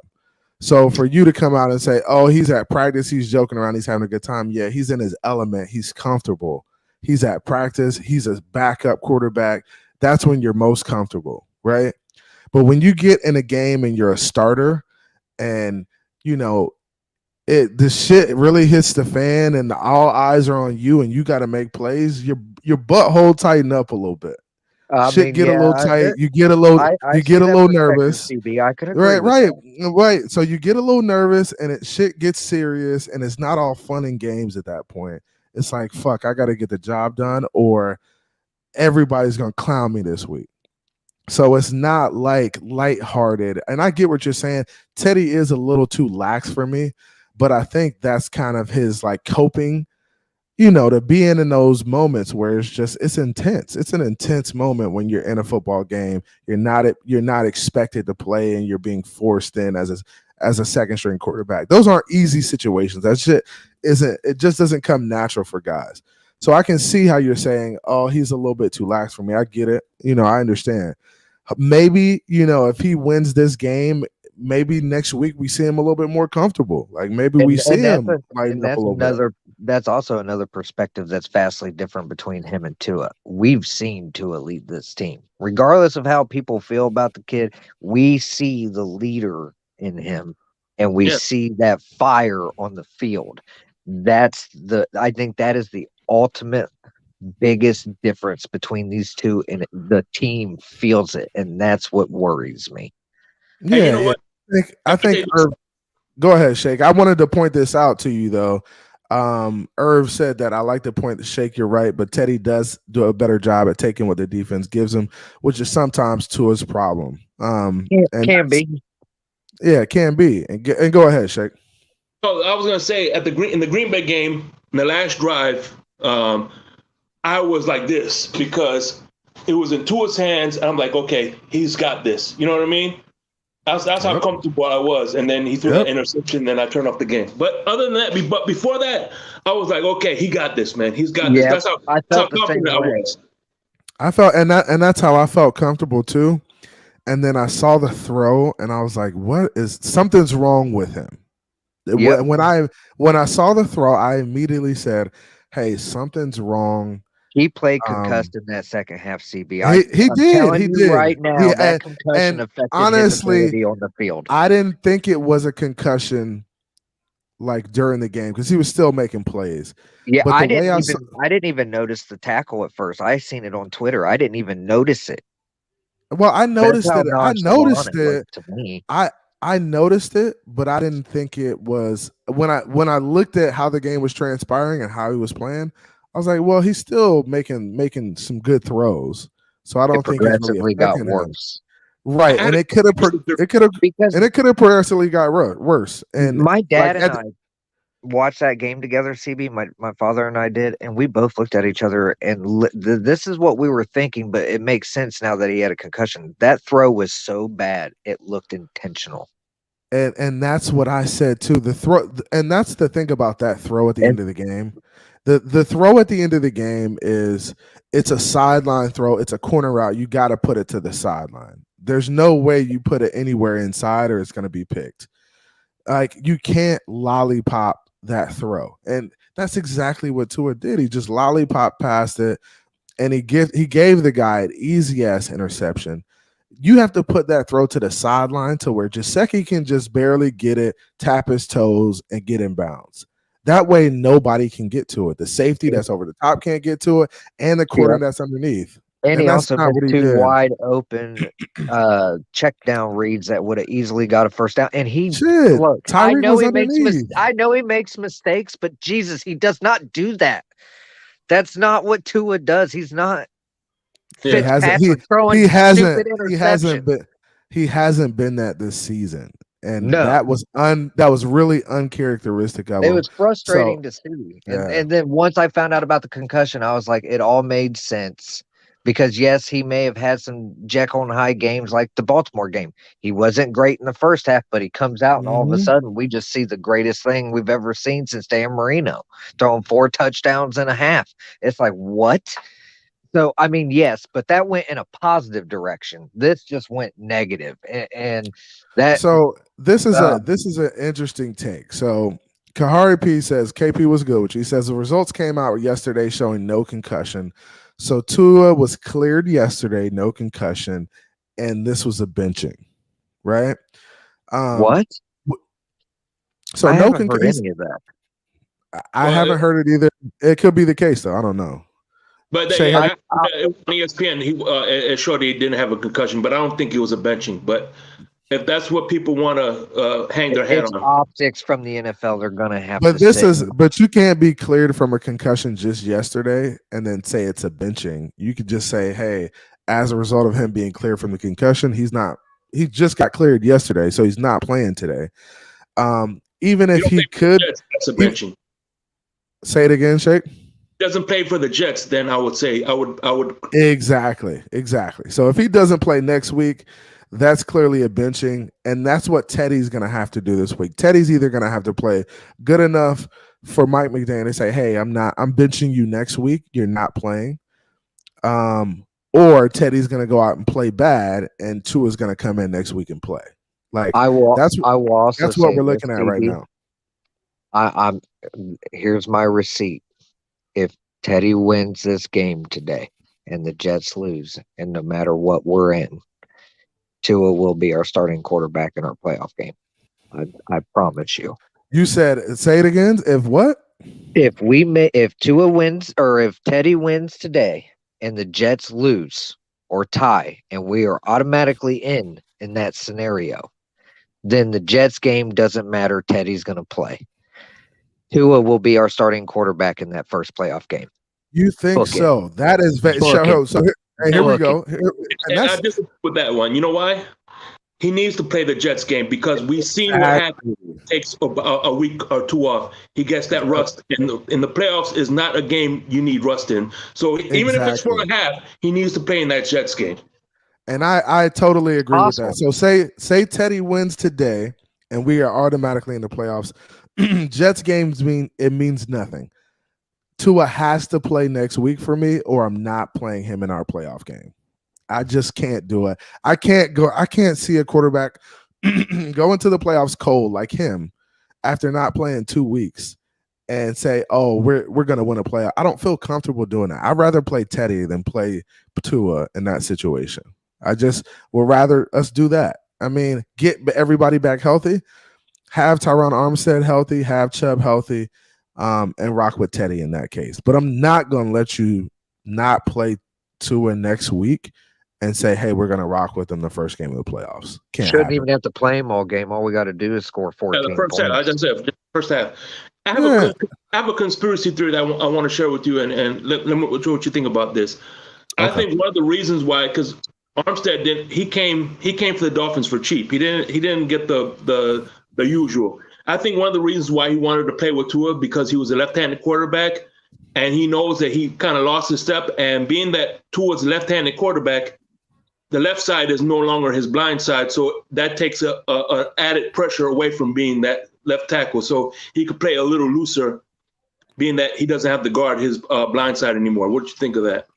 So for you to come out and say, "Oh, he's at practice, he's joking around, he's having a good time." Yeah, he's in his element, he's comfortable. He's at practice, he's a backup quarterback. That's when you're most comfortable, right? But when you get in a game and you're a starter and the shit really hits the fan and all eyes are on you and you got to make plays, your butthole tighten up a little bit. I Shit mean, get a yeah, little tight. You get a little I see that nervous. CB. I could agree with Right. So you get a little nervous and shit gets serious and it's not all fun and games at that point. It's like, fuck, I got to get the job done or everybody's going to clown me this week. So it's not like lighthearted. And I get what you're saying. Teddy is a little too lax for me, but I think that's kind of his like coping, to be in those moments where it's intense. It's an intense moment when you're in a football game. You're not expected to play and you're being forced in as a second string quarterback. Those aren't easy situations. That shit it just doesn't come natural for guys. So I can see how you're saying, "Oh, he's a little bit too lax for me." I get it. I understand. Maybe, if he wins this game, maybe next week we see him a little bit more comfortable. Like maybe we see him lighten up a little bit. That's also another perspective that's vastly different between him and Tua. We've seen Tua lead this team. Regardless of how people feel about the kid, we see the leader in him and we see that fire on the field. I think that is the ultimate biggest difference between these two, and the team feels it, and that's what worries me. Yeah, hey, you know what? I think Irv, go ahead, Shake. I wanted to point this out to you though. Irv said that I like to point the Shake, you're right, but Teddy does do a better job at taking what the defense gives him, which is sometimes Tua's problem. Can be. Yeah, it can be. And go ahead, Shake. So I was gonna say in the Green Bay game, in the last drive, I was like this because it was in Tua's hands, and I'm like, okay, he's got this. You know what I mean? That's how comfortable I was. And then he threw that interception, and I turned off the game. But other than that, but before that, I was like, okay, he got this, man. He's got this. That's how confident I was. I felt, and that's how I felt comfortable too. And then I saw the throw, and I was like, something's wrong with him. Yep. When I saw the throw, I immediately said, hey, something's wrong. He played concussed in that second half, CB. He did right now. That concussion affected honestly, his ability on the field. I didn't think it was a concussion like during the game because he was still making plays. Yeah, but I didn't even notice the tackle at first. I seen it on Twitter. I didn't even notice it. Well, I noticed it. I noticed it. To me. I noticed it, but I didn't think it was when I looked at how the game was transpiring and how he was playing. I was like, well, he's still making some good throws, so I don't think it's really got worse. Right, and it could have progressively got worse. And my dad and I watched that game together. CB, my father and I did, and we both looked at each other. And this is what we were thinking, but it makes sense now that he had a concussion. That throw was so bad, it looked intentional. And that's what I said too. The throw, and that's the thing about that throw at the end of the game. The throw at the end of the game it's a sideline throw. It's a corner route. You got to put it to the sideline. There's no way you put it anywhere inside or it's going to be picked. Like you can't lollipop that throw. And that's exactly what Tua did. He just lollipop past it and he gave the guy an easy ass interception. You have to put that throw to the sideline to where Gesicki can just barely get it, tap his toes, and get in bounds. That way, nobody can get to it. The safety that's over the top can't get to it, and the corner that's underneath. And he that's also not missed what he 2 did. wide open check down reads that would have easily got a first down. And Shit, look, Tyreek was underneath. I know he makes mistakes, but Jesus, he does not do that. That's not what Tua does. He's not He Yeah. hasn't. Fitzpatrick throwing He hasn't. stupid He hasn't interceptions. been. He hasn't been that this season, and No. that was really uncharacteristic of It him. was So frustrating to see. yeah. And then once I found out about the concussion, I was like, it all made sense. Because yes, he may have had some Jekyll and Hyde games like the Baltimore game. He wasn't great in the first half, but he comes out and all of a Mhm. sudden we just see the greatest thing we've ever seen since Dan Marino, throwing 4 touchdowns and a half. It's like, what? So I mean, yes, but that went in a positive direction. This just went negative. And that So this is uh, an interesting take. So Kahari P says KP was good, which he says the results came out yesterday showing no concussion. So Tua was cleared yesterday, no concussion, and this was a benching, right? Um, what? so I no haven't heard concussion. any of that. I Well, haven't heard it either. It could be the case though. I don't know. But Shay, yeah, have- on ESPN, it showed he didn't have a concussion, but I don't think it was a benching. But if that's what people want to hang their hat It's on, optics from the NFL. They're gonna have but to sit. but you can't be cleared from a concussion just yesterday and then say it's a benching. You could just say, hey, as a result of him being cleared from the concussion, he just got cleared yesterday, so he's not playing today. Even if he could, that's a benching. say it again, Shake. Doesn't play for the Jets, then I would say I would. Exactly. So if he doesn't play next week, that's clearly a benching, and that's what Teddy's going to have to do this week. Teddy's either going to have to play good enough for Mike McDaniel to say, "Hey, I'm benching you next week. You're not playing," or Teddy's going to go out and play bad, and Tua's going to come in next week and play. Like I will that's also that's what say we're this, looking at right DB. now. I'm here's my receipt. If Teddy wins this game today and the Jets lose, and no matter what we're in, Tua will be our starting quarterback in our playoff game. I promise you. You said, say it again. If what? If Tua wins or if Teddy wins today and the Jets lose or tie and we are automatically in that scenario, then the Jets game doesn't matter. Teddy's going to play. Tua will be our starting quarterback in that first playoff game. You think Book so? it. That is very Book it. so. Here we go. And I disagree with that one. You know why? He needs to play the Jets game because we've seen what happens. It takes a week or two off. He gets that rust. In the playoffs is not a game you need rust in. So even if it's 4.5, he needs to play in that Jets game. And I totally agree with that. So say Teddy wins today, and we are automatically in the playoffs. Jets games means nothing. Tua has to play next week for me, or I'm not playing him in our playoff game. I just can't do it. I can't see a quarterback go into the playoffs cold like him after not playing 2 weeks and say, "Oh, we're gonna win a playoff." I don't feel comfortable doing that. I'd rather play Teddy than play Tua in that situation. I just would rather us do that. I mean, get everybody back healthy, have Tyron Armstead healthy, have Chubb healthy, and rock with Teddy in that case. But I'm not going to let you not play Tua next week and say, hey, we're going to rock with them the first game of the playoffs. Shouldn't even have to play him all game. All we got to do is score 14 the first points. half, I just said, first half. I have a conspiracy theory that I want to share with you, and let me know what you think about this. Okay. I think one of the reasons why, because Armstead he came for the Dolphins for cheap. He didn't get the usual. I think one of the reasons why he wanted to play with Tua because he was a left-handed quarterback, and he knows that he kind of lost his step. And being that Tua's a left-handed quarterback, the left side is no longer his blind side, so that takes a added pressure away from being that left tackle. So he could play a little looser, being that he doesn't have to guard his blind side anymore. What do you think of that?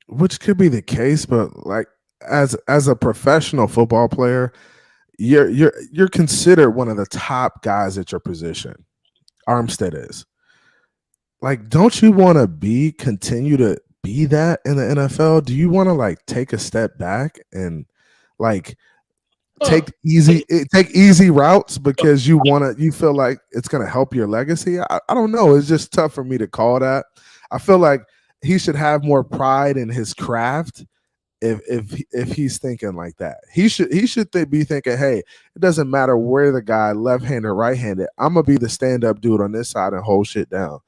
Which could be the case, but like as a professional football player, you're considered one of the top guys at your position. Armstead is. Like, don't you want to continue to be that in the NFL? Do you want to like take a step back and like take easy routes because you feel like it's gonna help your legacy? I don't know. It's just tough for me to call that. I feel like he should have more pride in his craft if he's thinking like that. He should be thinking, hey, it doesn't matter where the guy left-handed or right-handed, I'm gonna be the stand-up dude on this side and hold shit down.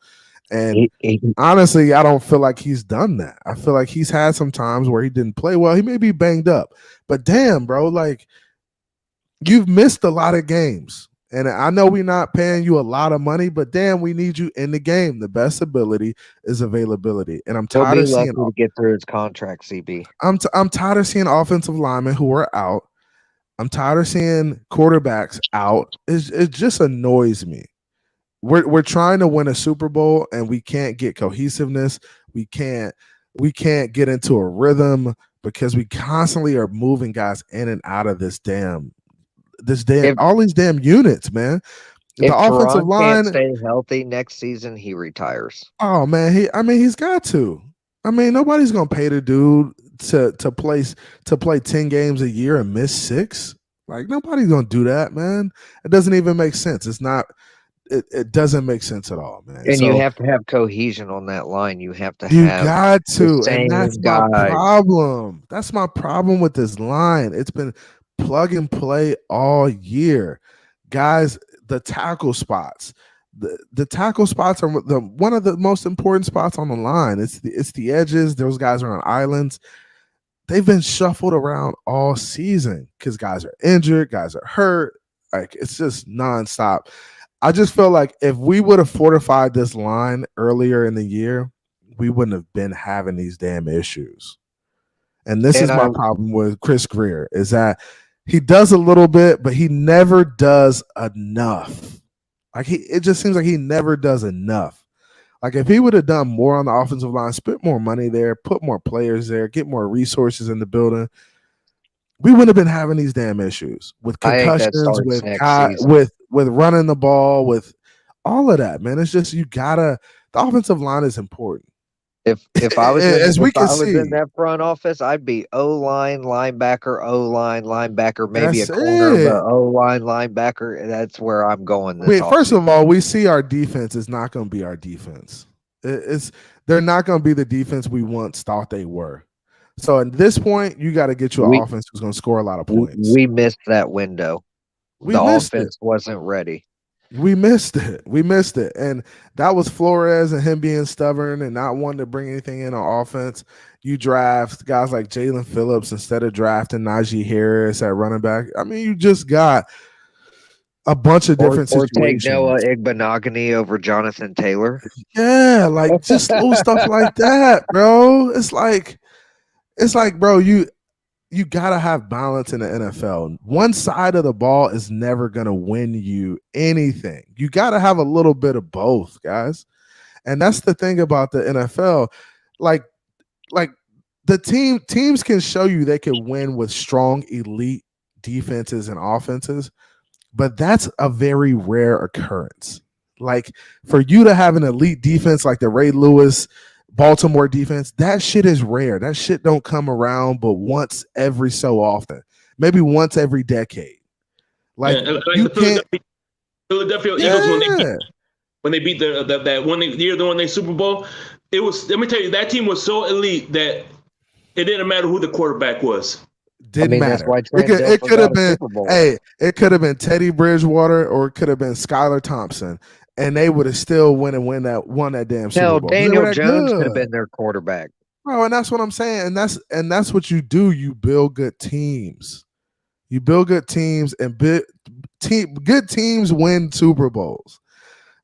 And honestly, I don't feel like he's done that. I feel like he's had some times where he didn't play well. He may be banged up, but damn, bro, like you've missed a lot of games. And I know we're not paying you a lot of money, but damn, we need you in the game. The best ability is availability. And I'm He'll tired be of lucky seeing to get through his contract, CB. I'm tired of seeing offensive linemen who are out. I'm tired of seeing quarterbacks out. It just annoys me. We're trying to win a Super Bowl and we can't get cohesiveness. We can't get into a rhythm because we constantly are moving guys in and out of this damn all these damn units, man. If The offensive Teron line can't stay healthy next season, he retires. Oh man, he's got to. I mean, nobody's gonna pay the dude to play 10 games a year and miss 6. Like nobody's gonna do that, man. It doesn't even make sense. It's not. It doesn't make sense at all, man. And so, you have to have cohesion on that line. You have to you have got to, the and that's same my guy. problem. That's my problem with this line. It's been plug and play all year, guys. The tackle spots. The tackle spots are one of the most important spots on the line. It's the edges. Those guys are on islands. They've been shuffled around all season because guys are injured, guys are hurt. Like it's just nonstop. I just feel like if we would have fortified this line earlier in the year, we wouldn't have been having these damn issues. And this is my problem with Chris Greer is that he does a little bit, but he never does enough. Like it just seems like he never does enough. Like if he would have done more on the offensive line, spent more money there, put more players there, get more resources in the building, we wouldn't have been having these damn issues with concussions, with running the ball, with all of that, man. It's just the offensive line is important. If I was in that front office, I'd be O-line, linebacker, O-line, linebacker, maybe a corner, but O-line, linebacker. That's where I'm going this offseason. First of all, we see our defense is not going to be our defense. They're not going to be the defense we once thought they were. So at this point, you got to get you an offense who's going to score a lot of points. We missed that window. The offense wasn't ready. We missed it. And that was Flores and him being stubborn and not wanting to bring anything in on offense. You draft guys like Jalen Phillips instead of drafting Najee Harris at running back. I mean, you just got a bunch of different situations. Take Noah Igbenogany over Jonathan Taylor. Yeah, like just little stuff like that, bro. It's like, bro, you got to have balance in the NFL. One side of the ball is never going to win you anything. You got to have a little bit of both, guys. And that's the thing about the NFL. Like the teams can show you they can win with strong elite defenses and offenses, but that's a very rare occurrence. Like for you to have an elite defense like the Ray Lewis Baltimore defense, that shit is rare. That shit don't come around but once every so often, maybe once every decade. Like the Philadelphia Eagles when they beat that one year they won their Super Bowl. It was, let me tell you, that team was so elite that it didn't matter who the quarterback was. Didn't matter. It could have been it could have been Teddy Bridgewater or it could have been Skylar Thompson. And they would have still won that damn Super Bowl. Daniel Jones could have been their quarterback. Oh, and that's what I'm saying. And that's what you do. You build good teams. You build good teams, and good teams win Super Bowls.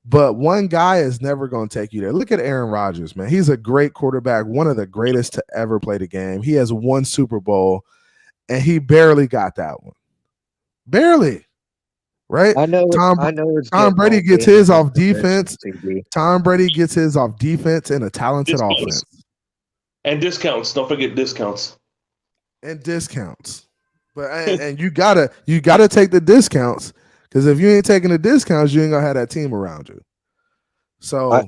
But one guy is never going to take you there. Look at Aaron Rodgers, man. He's a great quarterback, one of the greatest to ever play the game. He has one Super Bowl, and he barely got that one. Barely. Right? I know. Tom Brady gets his off defense. Tom Brady gets his off defense and a talented offense. And discounts. Don't forget discounts. And discounts. But and you gotta take the discounts, because if you ain't taking the discounts, you ain't gonna have that team around you. So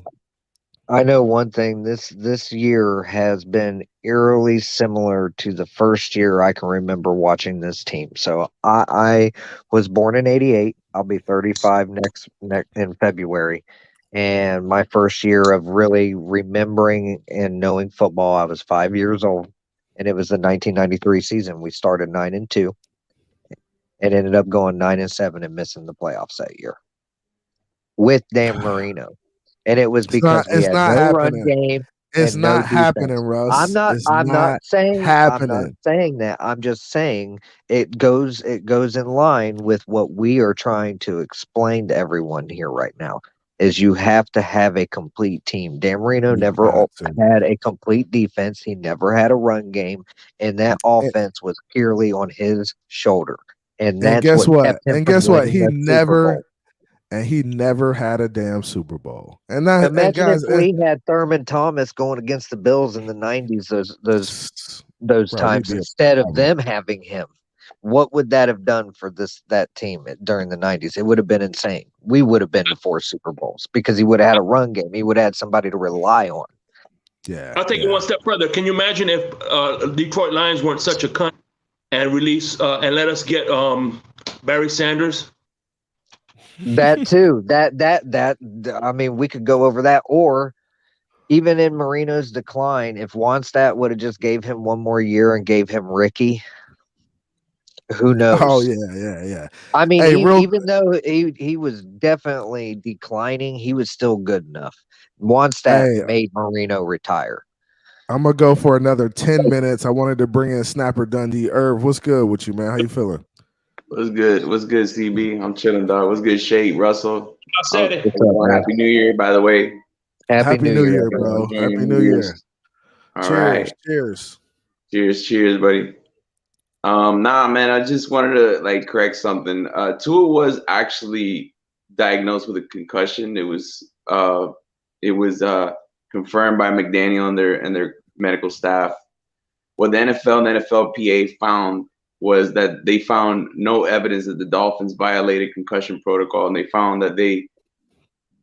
I know one thing. This year has been eerily similar to the first year I can remember watching this team. So I was born in '88. I'll be 35 next in February, And my first year of really remembering and knowing football, I was 5 years old, and it was the 1993 season. We started 9-2, and ended up going 9-7 and missing the playoffs that year with Dan Marino. And it was It's not. because we It's had not no run happening. game It's and no not happening, defense. I'm Russ. not It's I'm not not saying I'm not happening. saying that. I'm just saying it goes in line with what we are trying to explain to everyone here right now. Is you have to have a complete team. Dan Marino You never got to. had a complete defense. He never had a run game, and that And, offense was purely on his shoulder. And and that's guess what what? kept him And from guess what? winning He that Super Bowl. never had a damn Super Bowl. And Imagine if guys, we had Thurman Thomas going against the Bills in the '90s, those bro, we'd times be a instead of problem. them having him. What would that have done for that team during the '90s? It would have been insane. We would have been to 4 Super Bowls because he would have had a run game. He would have had somebody to rely on. Yeah, I'll take it one step further. Can you imagine if Detroit Lions weren't such a cunt and release and let us get Barry Sanders? That too. That. I mean, we could go over that, or even in Marino's decline, if Wannstedt would have just gave him one more year and gave him Ricky, who Oh knows? yeah. I mean, Hey, real. even though he was definitely declining, he was still good enough. Wannstedt Hey, made Marino retire. I'm gonna go for another 10 minutes. I wanted to bring in Snapper Dundee. Irv, what's good with you, man? How you feeling? What's good? What's good, CB? I'm chilling, dog. What's good, Shade, Russell? I said it. What's up, man? Happy New Year, by the way. Happy New Year, Year, everyone. bro. Happy New Year. All Cheers. right. Cheers. Cheers, buddy. Nah, man, I just wanted to correct something. Tua was actually diagnosed with a concussion. It was confirmed by McDaniel and their medical staff. What the NFL and NFLPA found was that they found no evidence that the Dolphins violated concussion protocol, and they found that they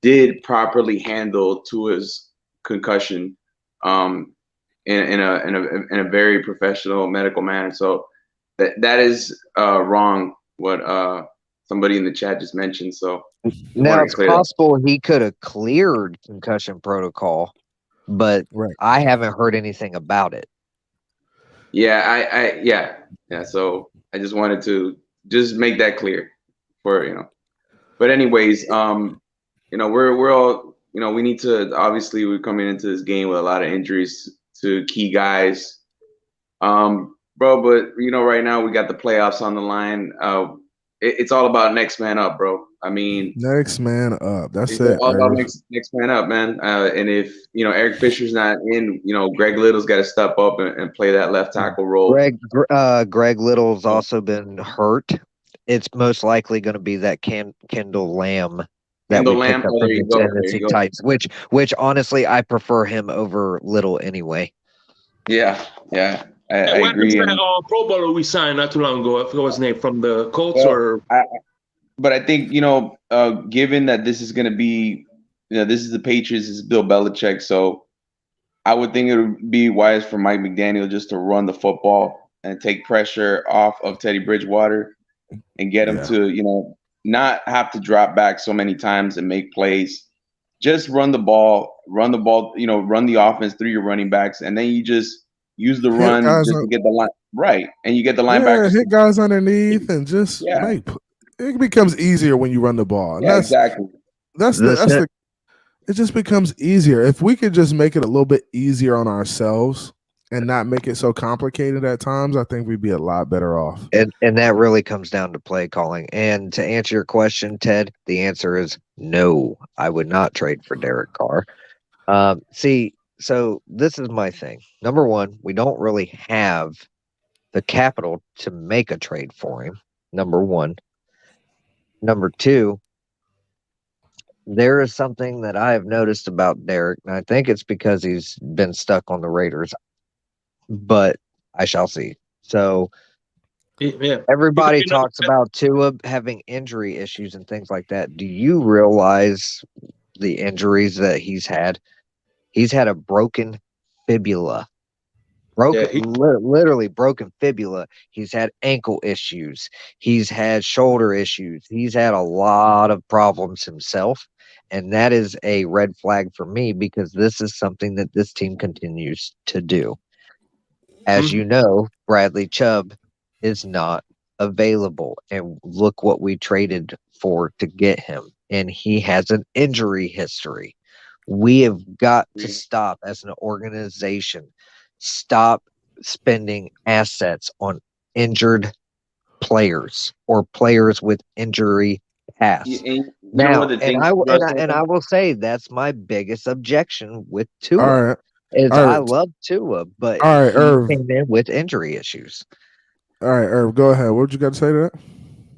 did properly handle Tua's concussion in a very professional medical manner. So that is wrong what somebody in the chat just mentioned. So Now it's possible he could have cleared concussion protocol, but Right. I haven't heard anything about it. Yeah, yeah. So I just wanted to just make that clear for. But anyways, we're all, we need to, obviously we're coming into this game with a lot of injuries to key guys. Bro, but right now we got the playoffs on the line. It's all about next man up, bro. I mean, next man up. That's it's it. all about next man up, man. And if Eric Fisher's not in, Greg Little's got to step up and play that left tackle role. Greg Little's also been hurt. It's most likely going to be that Kendall Lamb that we picked up from the Tennessee Titans, which honestly I prefer him over Little anyway. Yeah, I agree. That Pro Bowler we signed not too long ago, I forgot his name, from the Colts But I think given that this is going to be, this is the Patriots, this is Bill Belichick, so I would think it would be wise for Mike McDaniel just to run the football and take pressure off of Teddy Bridgewater and get him to not have to drop back so many times and make plays. Just run the ball, run the offense through your running backs, and then you just use the run just to get the line right, and you get the linebackers. Hit guys underneath and just make. It becomes easier when you run the ball. Yeah, exactly. It just becomes easier if we could just make it a little bit easier on ourselves and not make it so complicated at times. I think we'd be a lot better off. And that really comes down to play calling. And to answer your question, Ted, the answer is no. I would not trade for Derek Carr. So this is my thing. Number one, we don't really have the capital to make a trade for him. Number one. Number two, there is something that I have noticed about Derek, and I think it's because he's been stuck on the Raiders, but I shall see. So everybody talks about Tua having injury issues and things like that. Do you realize the injuries that he's had? He's had a broken fibula. Literally broken fibula. He's had ankle issues. He's had shoulder issues. He's had a lot of problems himself. And that is a red flag for me because this is something that this team continues to do. As you know, Bradley Chubb is not available. And look what we traded for to get him. And he has an injury history. We have got to stop as an organization, stop spending assets on injured players or players with injury past. You know what the thing, And I will say that's my biggest objection with All Tua. right. Is All I right. love Tua, but All right, he Irv. came in with injury issues. All right, Irv, go ahead. What you got to say to that?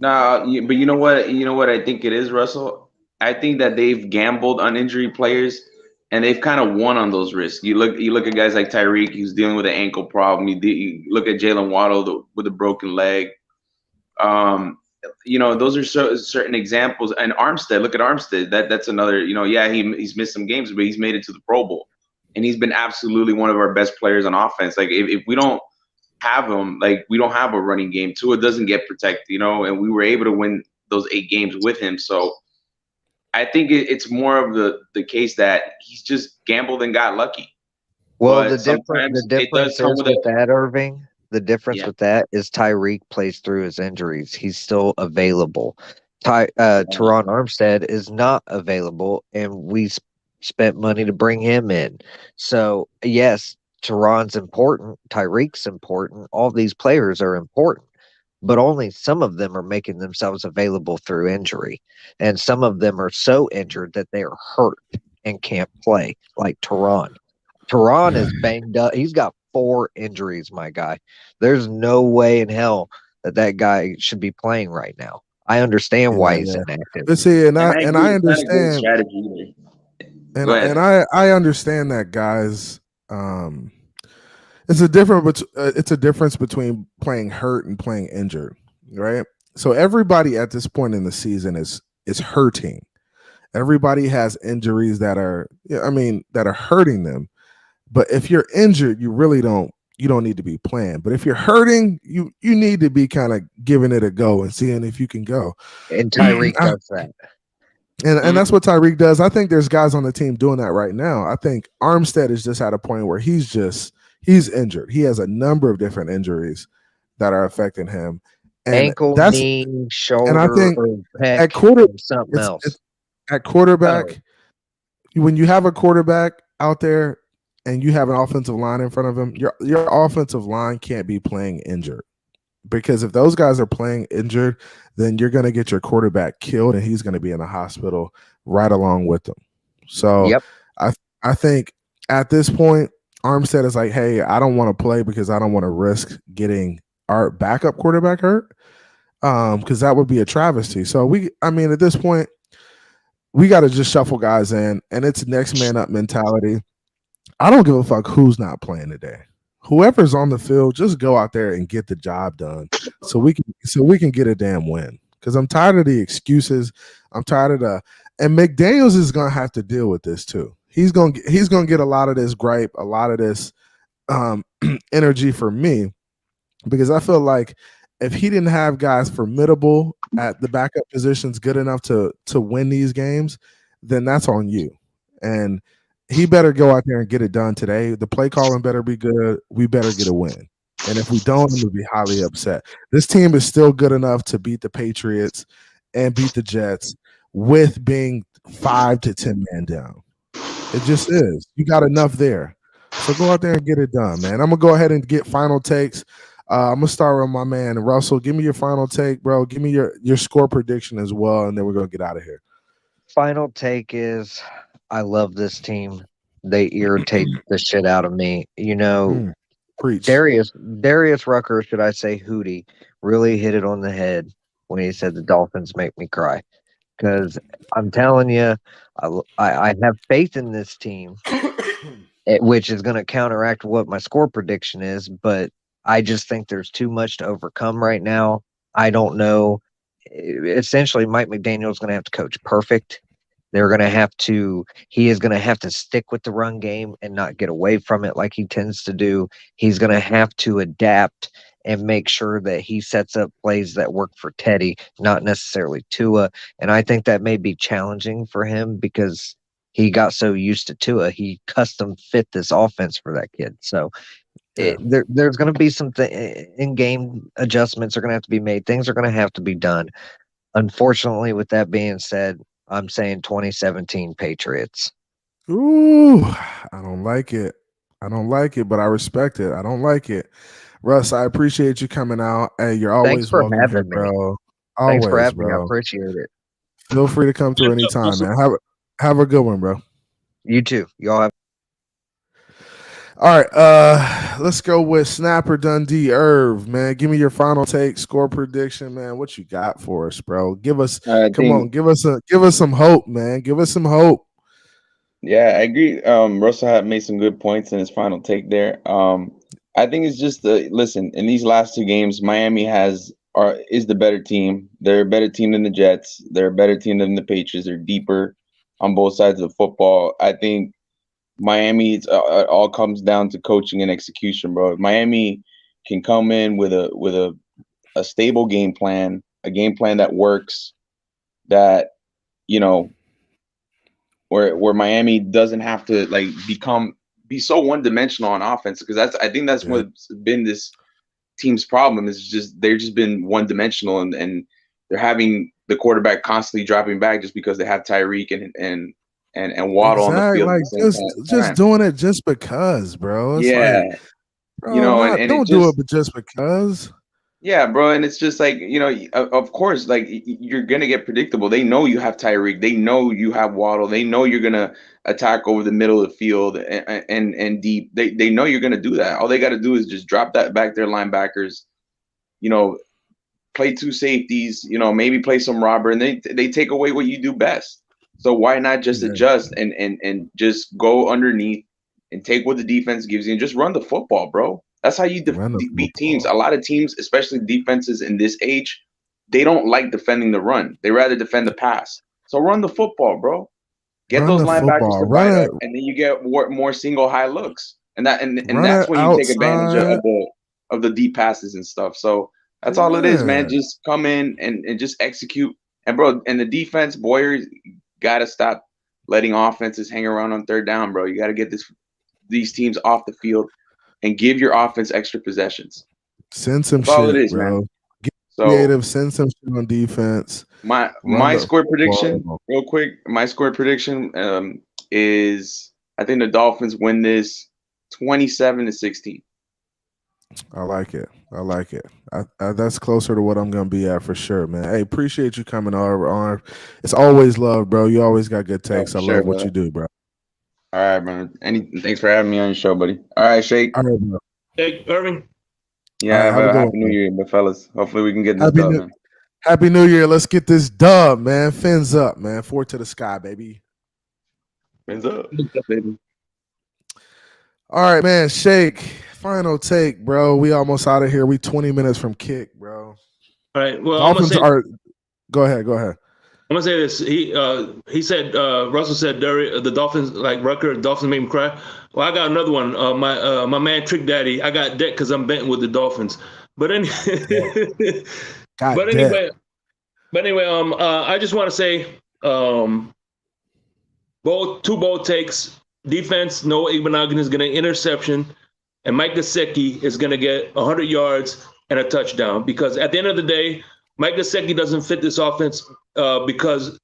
Nah, but you know what? You know what I think it is, Russell. I think that they've gambled on injury players, and they've kind of won on those risks. You look at guys like Tyreek, who's dealing with an ankle problem. You look at Jalen Waddle with a broken leg. Those are certain examples. And Armstead, look at Armstead. That's another. Yeah, he's missed some games, but he's made it to the Pro Bowl, and he's been absolutely one of our best players on offense. Like if we don't have him, like we don't have a running game. Tua doesn't get protected, and we were able to win those 8 games with him. So I think it's more of the case that he's just gambled and got lucky. Well, But sometimes the it does difference come is with with that, Irving. The difference Yeah. with that is Tyreek plays through his injuries. He's still available. Teron Armstead is not available, and we spent money to bring him in. So yes, Teron's important. Tyreek's important. All these players are important, but only some of them are making themselves available through injury, and some of them are so injured that they are hurt and can't play, like Teron. Teron is banged up. He's got 4 injuries, my guy. There's no way in hell that guy should be playing right now. I understand why he's inactive. But see, and And I agree, I it's not a great understand, strategy either. and Go ahead. I understand that, guys. It's a difference between playing hurt and playing injured, right? So everybody at this point in the season is hurting. Everybody has injuries that are hurting them. But if you're injured, you don't need to be playing. But if you're hurting, you need to be kind of giving it a go and seeing if you can go. And Tyreek does that. And that's what Tyreek does. I think there's guys on the team doing that right now. I think Armstead is just at a point where he's injured. He has a number of different injuries that are affecting him. And ankle, knee, shoulder, and I think or pec, something else. At quarterback, when you have a quarterback out there and you have an offensive line in front of him, your offensive line can't be playing injured. Because if those guys are playing injured, then you're going to get your quarterback killed and he's going to be in the hospital right along with them. So I think at this point, Armstead is like, hey, I don't want to play because I don't want to risk getting our backup quarterback hurt, because that would be a travesty. So at this point, we got to just shuffle guys in, and it's next man up mentality. I don't give a fuck who's not playing today. Whoever's on the field, just go out there and get the job done, so we can get a damn win. Because I'm tired of the excuses. I'm tired of and McDaniels is gonna have to deal with this too. He's gonna get a lot of this gripe, a lot of this energy from me, because I feel like if he didn't have guys formidable at the backup positions good enough to win these games, then that's on you. And he better go out there and get it done today. The play calling better be good. We better get a win. And if we don't, I'm going to be highly upset. This team is still good enough to beat the Patriots and beat the Jets with being 5 to 10 man down. It just is. You got enough there. So go out there and get it done, man. I'm going to go ahead and get final takes. I'm going to start with my man, Russell. Give me your final take, bro. Give me your score prediction as well, and then we're going to get out of here. Final take is I love this team. They irritate the shit out of me. Preach. Darius Rucker, should I say Hootie, really hit it on the head when he said the Dolphins make me cry. Because I'm telling you, I have faith in this team, which is going to counteract what my score prediction is. But I just think there's too much to overcome right now. I don't know. Essentially, Mike McDaniel is going to have to coach perfect. He is going to have to stick with the run game and not get away from it like he tends to do. He's going to have to adapt and make sure that he sets up plays that work for Teddy, not necessarily Tua. And I think that may be challenging for him because he got so used to Tua. He custom fit this offense for that kid. So there's going to be some in-game adjustments are going to have to be made. Things are going to have to be done. Unfortunately, with that being said, I'm saying 2017 Patriots. Ooh, I don't like it. I don't like it, but I respect it. I don't like it. Russ, I appreciate you coming out. Hey, you're Thanks always for welcome here, having me. bro. Thanks for Always, having me. I bro. appreciate it. Feel free to come through anytime, man. Have a good one, bro. You too. Y'all have. All right, let's go with Snapper Dundee Irv, man. Give me your final take, score prediction, man. What you got for us, bro? Give us give us some hope, man. Give us some hope. Yeah, I agree. Russell had made some good points in his final take there. I think it's just listen, in these last two games, Miami is the better team. They're a better team than the Jets. They're a better team than the Patriots. They're deeper on both sides of the football. I think Miami, it all comes down to coaching and execution, bro. If Miami can come in with a stable game plan, a game plan that works, that where Miami doesn't have to like be so one dimensional on offense, because I think that's what's been this team's problem, is just they've just been one dimensional, and they're having the quarterback constantly dropping back just because they have Tyreek and Waddle on the field. Like at the same just time. doing it just because, bro. It's Yeah, like, bro, and don't do it, but just because. Yeah, bro, and it's just like, of course, like you're gonna get predictable. They know you have Tyreek. They know you have Waddle. They know you're gonna attack over the middle of the field and deep. They know you're gonna do that. All they got to do is just drop that back their linebackers. Play two safeties. Maybe play some robber, and they take away what you do best. So why not just adjust and just go underneath and take what the defense gives you and just run the football, bro. That's how you beat teams. A lot of teams, especially defenses in this age, they don't like defending the run. They rather defend the pass. So run the football, bro. Get those linebackers to bite up, and then you get more single high looks, and that's when you take advantage of the deep passes and stuff. So that's all it is, man. Just come in and just execute. And bro, and the defense, Boyer, gotta stop letting offenses hang around on third down, bro. You got to get these teams off the field and give your offense extra possessions. Send some That's shit, all it is, bro. man. Get creative. Send some shit on defense. My score prediction, real quick. My score prediction is, I think the Dolphins win this 27-16. I like it. That's closer to what I'm gonna be at for sure, man. Hey, appreciate you coming over. It's always love, bro. You always got good takes. I love what you do, bro. All right, man. Thanks for having me on your show, buddy. All right, Shake. All right, bro. Hey, Irving. Yeah, have a happy New Year, my fellas. Hopefully we can get this done, man. Happy New Year. Let's get this dub, man. Fins up, man. Forward to the sky, baby. Fins up, baby. All right, man. Shake. Final take, bro. We almost out of here. We 20 minutes from kick, bro. All right. Well, Dolphins are. Go ahead. I'm gonna say this. He said Russell said the Dolphins, like Rucker, Dolphins made him cry. Well, I got another one. My man Trick Daddy. I got debt because I'm betting with the Dolphins. But anyway, I just want to say both takes. Defense, Noah Igbenogany is going to interception, and Mike Gesicki is going to get 100 yards and a touchdown, because at the end of the day, Mike Gesicki doesn't fit this offense because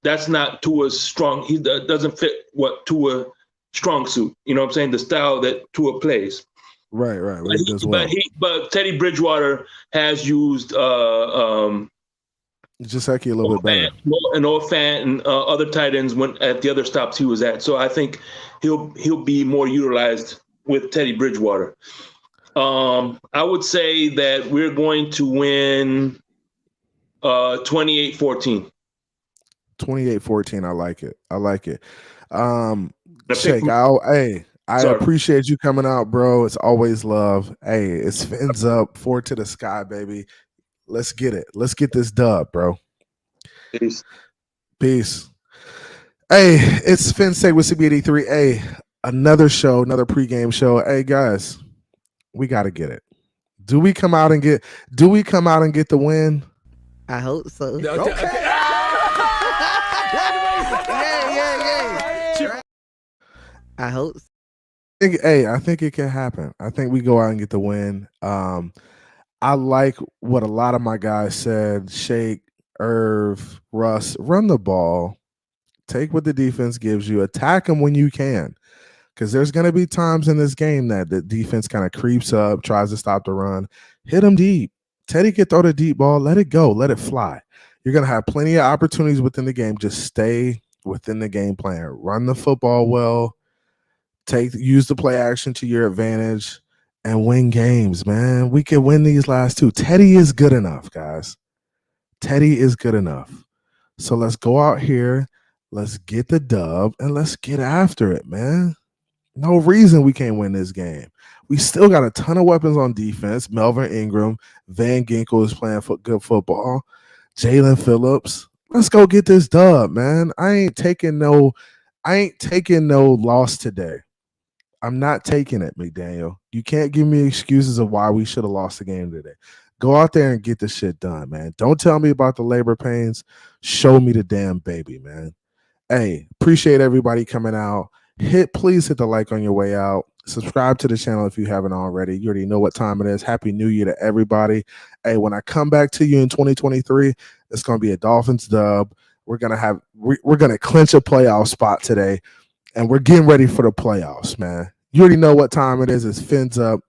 that's not Tua's strong. He doesn't fit what Tua strong suit. You know what I'm saying? The style that Tua plays. Right. He does well. But Teddy Bridgewater has used Gesicki a little bit better. And Fant and other tight ends at the other stops he was at. So I think he'll be more utilized with Teddy Bridgewater. I would say that we're going to win 28-14. 28-14. I like it. Shake, I appreciate you coming out, bro. It's always love. Hey, it's Fins up, forward to the sky, baby. Let's get it. Let's get this dub, bro. Peace. Hey, it's Phins Take with CB83. Hey, another show, another pregame show. Hey, guys, we got to get it. Do we come out and get the win? I hope so. Okay. I hope so. I think it can happen. I think we go out and get the win. I like what a lot of my guys said. Shake, Irv, Russ, run the ball. Take what the defense gives you. Attack them when you can. Because there's going to be times in this game that the defense kind of creeps up, tries to stop the run. Hit them deep. Teddy can throw the deep ball. Let it go. Let it fly. You're going to have plenty of opportunities within the game. Just stay within the game plan. Run the football well. Use the play action to your advantage and win games, man. We can win these last two. Teddy is good enough, guys. Teddy is good enough. So let's go out here. Let's get the dub and let's get after it, man. No reason we can't win this game. We still got a ton of weapons on defense. Melvin Ingram, Van Ginkel is playing good football. Jalen Phillips. Let's go get this dub, man. I ain't taking no loss today. I'm not taking it, McDaniel. You can't give me excuses of why we should have lost the game today. Go out there and get the shit done, man. Don't tell me about the labor pains. Show me the damn baby, man. Hey, appreciate everybody coming out. Please hit the like on your way out. Subscribe to the channel if you haven't already. You already know what time it is. Happy New Year to everybody. Hey, when I come back to you in 2023, it's going to be a Dolphins dub. We're going to clinch a playoff spot today. And we're getting ready for the playoffs, man. You already know what time it is. It's Phins up.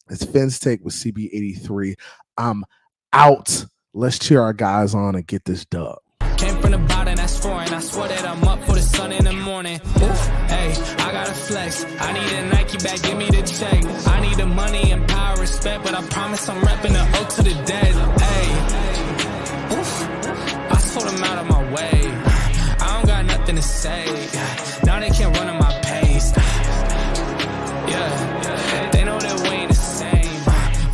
It's Phins Take with CB83. I'm out. Let's cheer our guys on and get this dub. Came from the bottom, that's foreign. I swear that I'm up for the sun in the morning. Oof, hey, I gotta flex. I need a Nike bag, give me the check. I need the money and power, respect, but I promise I'm repping the oak to the dead. Hey, oof, I told them out of my way. I don't got nothing to say. Now they can't run at my pace. Yeah, they know that we ain't the same.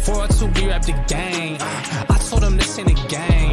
402, we rap the game. I told them this ain't a game.